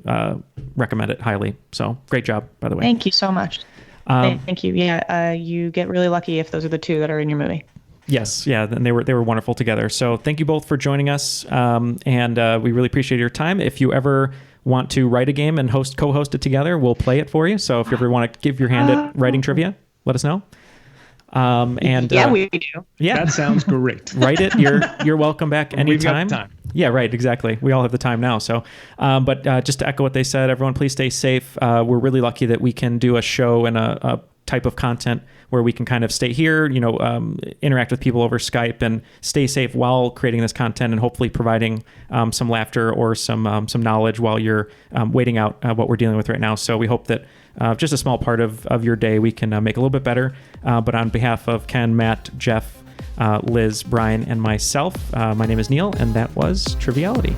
P: recommend it highly. So great job, by the way.
Q: Thank you so much. Thank you. Yeah, you get really lucky if those are the two that are in your movie.
P: Yes, yeah, and they were wonderful together. So thank you both for joining us, and we really appreciate your time. If you ever want to write a game and co-host it together, we'll play it for you. So if you ever want to give your hand at writing trivia, let us know.
Q: We do.
P: Yeah,
M: that sounds great.
P: Write it. You're welcome back anytime.
M: We've got time.
P: Yeah, right. Exactly. We all have the time now. So, but just to echo what they said, everyone, please stay safe. We're really lucky that we can do a show and a type of content where we can kind of stay here, interact with people over Skype and stay safe while creating this content and hopefully providing some laughter or some knowledge while you're waiting out what we're dealing with right now. So we hope that just a small part of your day we can make a little bit better. But on behalf of Ken, Matt, Jeff, Liz, Brian, and myself, my name is Neal, and that was Triviality.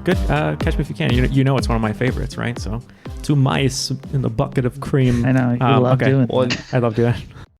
P: Good. Catch Me If You Can. You know it's one of my favorites, right? So 2 mice in the bucket of cream.
K: I know. You love doing that.
P: I love doing it.